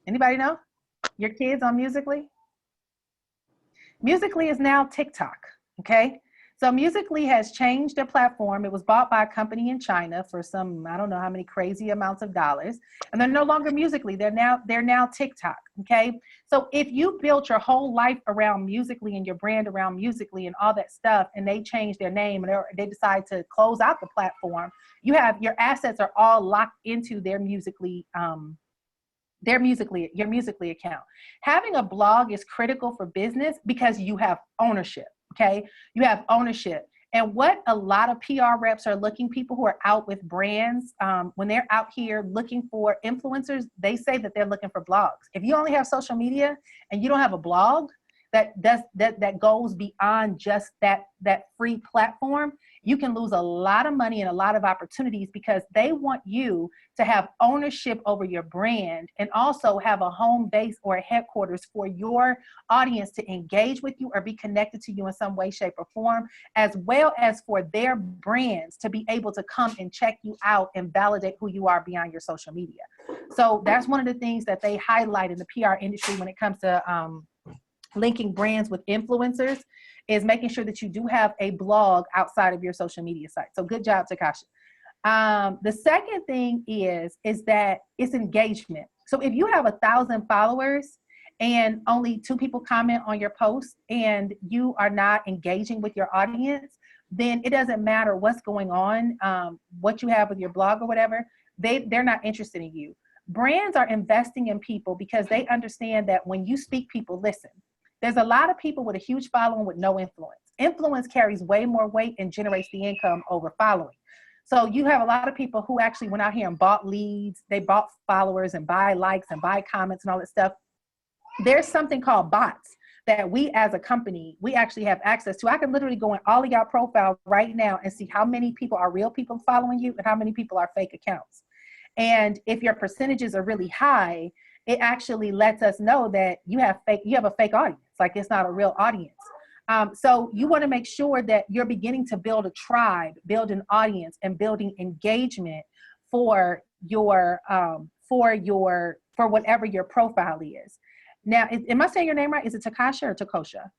Anybody know? Your kids on Musical.ly? Musical.ly is now TikTok, okay? So Musical.ly has changed their platform. It was bought by a company in China for some, I don't know how many crazy amounts of dollars. And they're no longer Musical.ly. They're now TikTok, okay? So if you built your whole life around Musical.ly and your brand around Musical.ly and all that stuff, and they change their name and they decide to close out the platform, your assets are all locked into their Musical.ly, your Musical.ly account. Having a blog is critical for business because you have ownership. Okay, you have ownership. And what a lot of PR reps are looking, people who are out with brands, when they're out here looking for influencers, they say that they're looking for blogs. If you only have social media and you don't have a blog, that goes beyond just that free platform, you can lose a lot of money and a lot of opportunities, because they want you to have ownership over your brand and also have a home base or a headquarters for your audience to engage with you or be connected to you in some way, shape, or form, as well as for their brands to be able to come and check you out and validate who you are beyond your social media. So that's one of the things that they highlight in the PR industry when it comes to linking brands with influencers, is making sure that you do have a blog outside of your social media site. So good job, Takasha. The second thing is that it's engagement. So if you have 1,000 followers and only 2 people comment on your post and you are not engaging with your audience, then it doesn't matter what's going on, what you have with your blog or whatever, they're not interested in you. Brands are investing in people because they understand that when you speak, people listen. There's a lot of people with a huge following with no influence. Influence carries way more weight and generates the income over following. So you have a lot of people who actually went out here and bought leads. They bought followers and buy likes and buy comments and all that stuff. There's something called bots that we as a company, we actually have access to. I can literally go in all of y'all profile right now and see how many people are real people following you and how many people are fake accounts. And if your percentages are really high, it actually lets us know that you have a fake audience, like it's not a real audience. So you want to make sure that you're beginning to build a tribe, build an audience, and building engagement for whatever your profile is. Now, am I saying your name right? Is it Takasha or Takosha?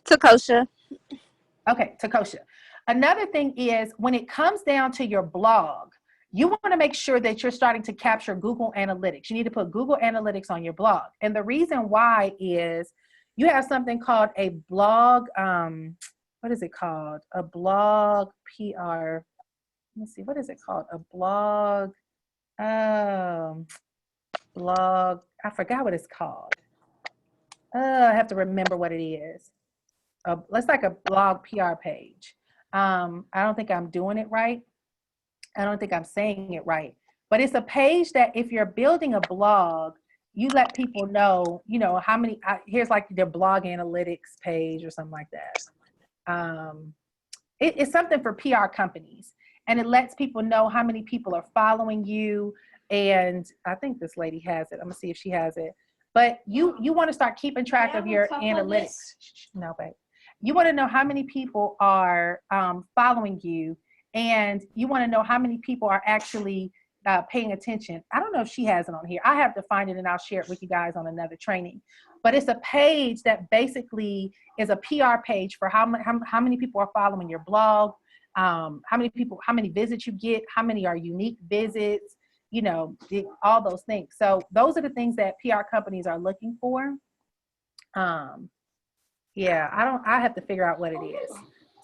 Takosha. Okay, Takosha. Another thing is, when it comes down to your blog, you want to make sure that you're starting to capture Google Analytics. You need to put Google Analytics on your blog. And the reason why is you have something called a blog, what is it called? A blog PR. Let me see, what is it called? A blog, blog, I forgot what it's called. I have to remember what it is. It's like a blog PR page. I don't think I'm doing it right. I don't think I'm saying it right, but it's a page that if you're building a blog, you let people know, how many, here's like their blog analytics page or something like that. It's something for PR companies, and it lets people know how many people are following you. And I think this lady has it. I'm gonna see if she has it, but you want to start keeping track of your analytics. No, babe. You want to know how many people are following you. And you want to know how many people are actually paying attention. I don't know if she has it on here. I have to find it and I'll share it with you guys on another training. But it's a page that basically is a PR page for how many people are following your blog, how many visits you get, how many are unique visits, all those things. So those are the things that PR companies are looking for. Yeah, I have to figure out what it is.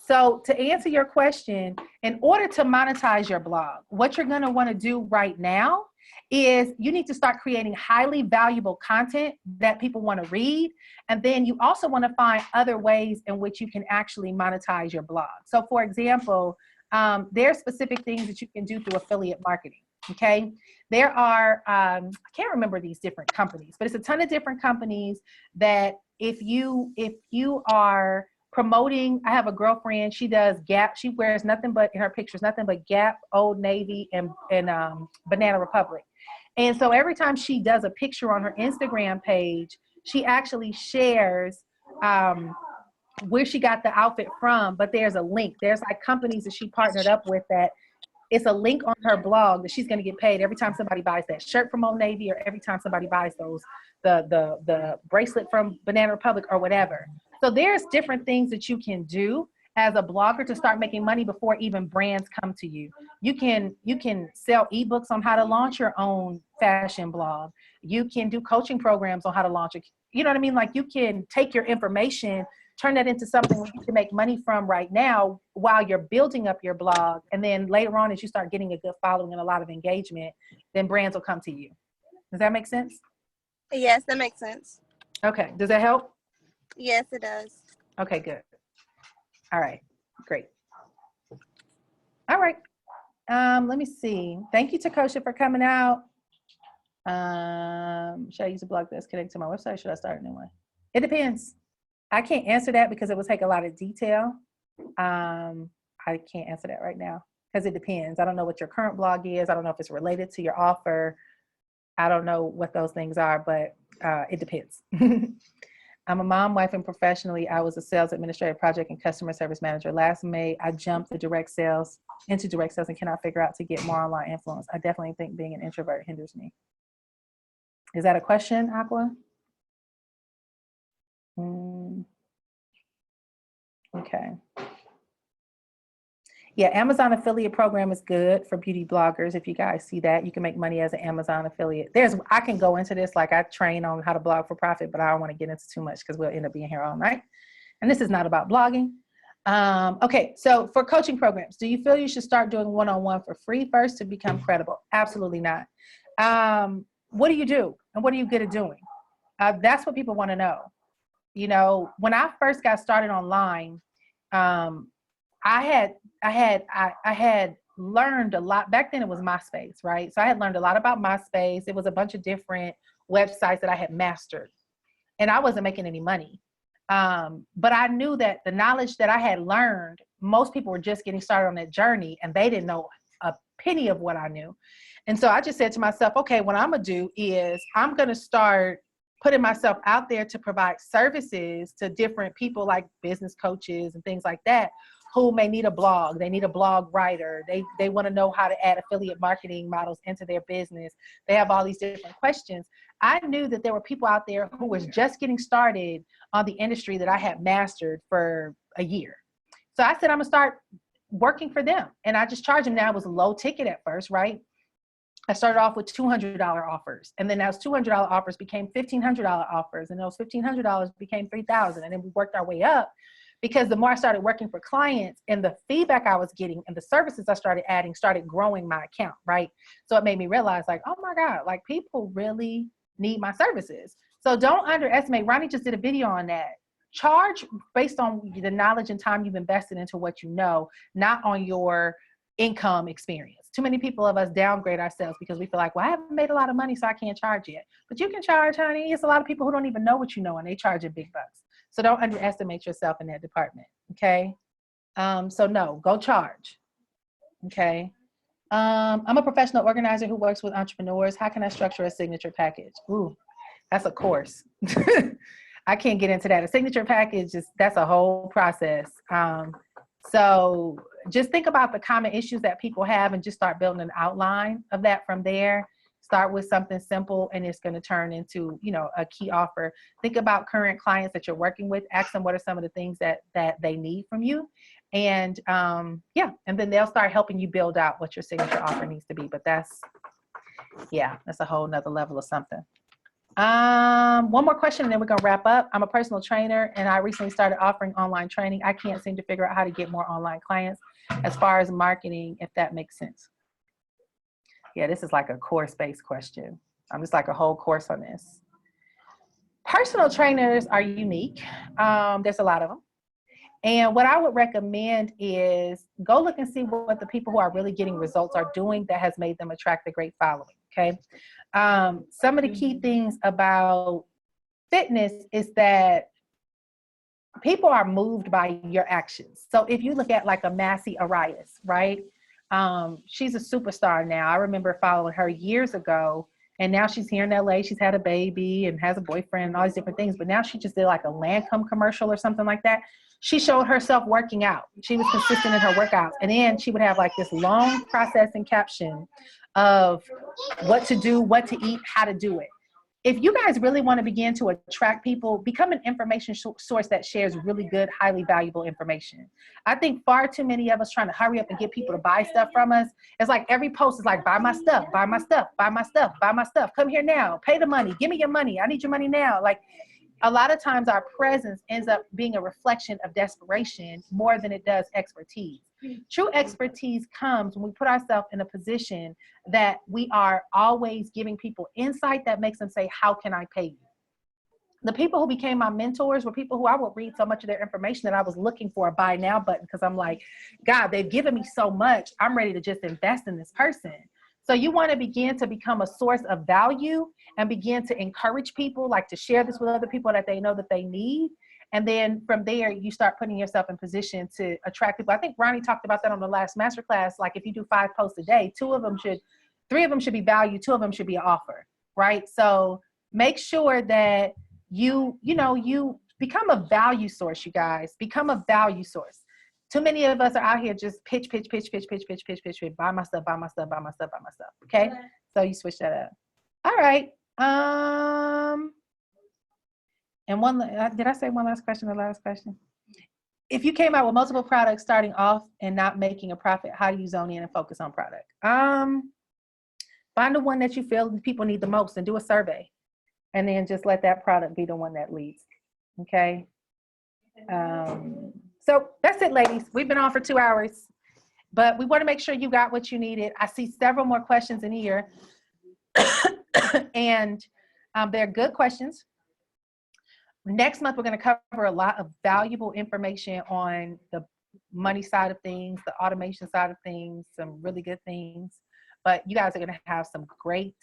So to answer your question, in order to monetize your blog, what you're going to want to do right now is you need to start creating highly valuable content that people want to read. And then you also want to find other ways in which you can actually monetize your blog. So for example, there are specific things that you can do through affiliate marketing. Okay. There are, I can't remember these different companies, but it's a ton of different companies that if you are promoting, I have a girlfriend, she does Gap. She wears nothing but, in her pictures, nothing but Gap, Old Navy, and Banana Republic. And so every time she does a picture on her Instagram page, she actually shares where she got the outfit from, but there's a link. There's like companies that she partnered up with that it's a link on her blog that she's going to get paid every time somebody buys that shirt from Old Navy, or every time somebody buys the bracelet from Banana Republic or whatever. So there's different things that you can do as a blogger to start making money before even brands come to you. You can sell ebooks on how to launch your own fashion blog. You can do coaching programs on how to launch it. You know what I mean? Like you can take your information, turn that into something you can make money from right now while you're building up your blog. And then later on, as you start getting a good following and a lot of engagement, then brands will come to you. Does that make sense? Yes, that makes sense. Okay. Does that help? Yes, it does. Okay, good. All right, great. All right. Let me see. Thank you, Takosha, for coming out. Should I use a blog that's connected to my website? Should I start a new one? It depends. I can't answer that because it would take a lot of detail. I can't answer that right now because it depends. I don't know what your current blog is. I don't know if it's related to your offer. I don't know what those things are, but it depends. I'm a mom, wife, and professionally, I was a sales administrator, project and customer service manager. Last May, I jumped into direct sales and cannot figure out to get more online influence. I definitely think being an introvert hinders me. Is that a question, Aqua? Okay. Yeah, Amazon affiliate program is good for beauty bloggers. If you guys see that, you can make money as an Amazon affiliate. I can go into this, like I train on how to blog for profit, but I don't want to get into too much because we'll end up being here all night. And this is not about blogging. Okay, so for coaching programs, do you feel you should start doing one-on-one for free first to become credible? Absolutely not. What do you do? And what are you good at doing? That's what people want to know. You know, when I first got started online, I had learned a lot. Back then it was MySpace, right? So I had learned a lot about MySpace. It was a bunch of different websites that I had mastered, and I wasn't making any money. But I knew that the knowledge that I had learned, most people were just getting started on that journey and they didn't know a penny of what I knew. And so I just said to myself, okay, what I'm gonna do is I'm gonna start putting myself out there to provide services to different people like business coaches and things like that, who may need a blog. They need a blog writer. They want to know how to add affiliate marketing models into their business. They have all these different questions. I knew that there were people out there who was just getting started on the industry that I had mastered for a year. So I said, I'm gonna start working for them. And I just charged them. Now it was low ticket at first, right? I started off with $200 offers, and then those $200 offers became $1,500 offers, and those $1,500 became $3,000, and then we worked our way up. Because the more I started working for clients and the feedback I was getting and the services I started adding started growing my account, right? So it made me realize, like, oh my God, like people really need my services. So don't underestimate. Ronnie just did a video on that. Charge based on the knowledge and time you've invested into what you know, not on your income experience. Too many people of us downgrade ourselves because we feel like, well, I haven't made a lot of money, so I can't charge yet. But you can charge, honey. It's a lot of people who don't even know what you know, and they charge you big bucks. So don't underestimate yourself in that department, okay? So no, go charge, okay? I'm a professional organizer who works with entrepreneurs. How can I structure a signature package? Ooh, that's a course. I can't get into that. A signature package, that's a whole process. So just think about the common issues that people have and just start building an outline of that from there. Start with something simple and it's going to turn into, you know, a key offer. Think about current clients that you're working with. Ask them what are some of the things that they need from you. And yeah, and then they'll start helping you build out what your signature offer needs to be. But that's a whole nother level of something. One more question and then we're going to wrap up. I'm a personal trainer and I recently started offering online training. I can't seem to figure out how to get more online clients as far as marketing, if that makes sense. Yeah, this is like a course-based question. I'm just like a whole course on this. Personal trainers are unique. There's a lot of them. And what I would recommend is go look and see what the people who are really getting results are doing that has made them attract a great following, okay? Some of the key things about fitness is that people are moved by your actions. So if you look at like a Massey Arias, right? She's a superstar now. I remember following her years ago, and now she's here in LA. She's had a baby and has a boyfriend and all these different things. But now she just did like a Lancome commercial or something like that. She showed herself working out. She was consistent in her workouts. And then she would have like this long process and caption of what to do, what to eat, how to do it. If you guys really want to begin to attract people, become an information source that shares really good, highly valuable information. I think far too many of us trying to hurry up and get people to buy stuff from us. It's like every post is like, buy my stuff, buy my stuff, buy my stuff, buy my stuff. Come here now, pay the money, give me your money. I need your money now. Like a lot of times our presence ends up being a reflection of desperation more than it does expertise. True expertise comes when we put ourselves in a position that we are always giving people insight that makes them say, how can I pay you? The people who became my mentors were people who I would read so much of their information that I was looking for a buy now button because I'm like, God, they've given me so much. I'm ready to just invest in this person. So you want to begin to become a source of value and begin to encourage people, like to share this with other people that they know that they need. And then from there, you start putting yourself in position to attract people. I think Ronnie talked about that on the last masterclass. Like if you do 5 posts a day, 3 of them should be value, 2 of them should be an offer, right? So make sure that you become a value source, you guys. Become a value source. Too many of us are out here just pitch, buy my stuff. Okay? So you switch that up. All right. And did I say one last question? The last question. If you came out with multiple products starting off and not making a profit, how do you zone in and focus on product? Find the one that you feel people need the most and do a survey. And then just let that product be the one that leads. Okay. So that's it, ladies. We've been on for 2 hours, but we want to make sure you got what you needed. I see several more questions in here. And they're good questions. Next month, we're going to cover a lot of valuable information on the money side of things, the automation side of things, some really good things. But you guys are going to have some great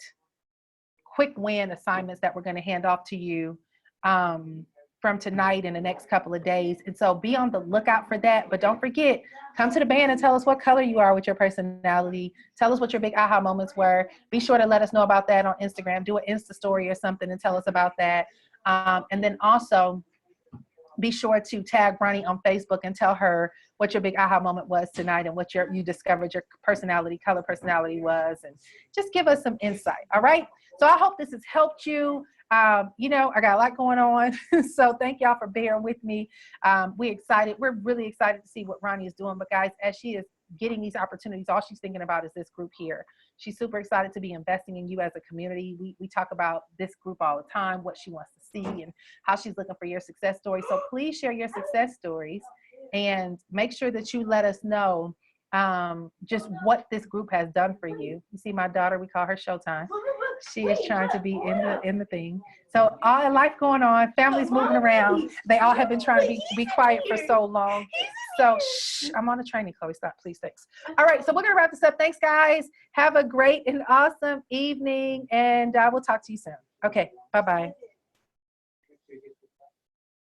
quick win assignments that we're going to hand off to you from tonight and the next couple of days. And so be on the lookout for that. But don't forget, come to the band and tell us what color you are with your personality. Tell us what your big aha moments were. Be sure to let us know about that on Instagram. Do an Insta story or something and tell us about that. And then also be sure to tag Ronnie on Facebook and tell her what your big aha moment was tonight and what you discovered your color personality was, and just give us some insight. All right. So I hope this has helped you. I got a lot going on. So thank y'all for bearing with me. We're really excited to see what Ronnie is doing. But guys, as she is getting these opportunities, all she's thinking about is this group here. She's super excited to be investing in you as a community. We talk about this group all the time, what she wants to see and how she's looking for your success story. So please share your success stories and make sure that you let us know just what this group has done for you. You see my daughter, we call her Showtime. She is trying to be in the thing. So all life going on, families moving around. They all have been trying to be quiet for so long. So shh, I'm on a training, Chloe. Stop, please, thanks. All right, so we're gonna wrap this up. Thanks, guys. Have a great and awesome evening, and we'll talk to you soon. Okay, bye-bye.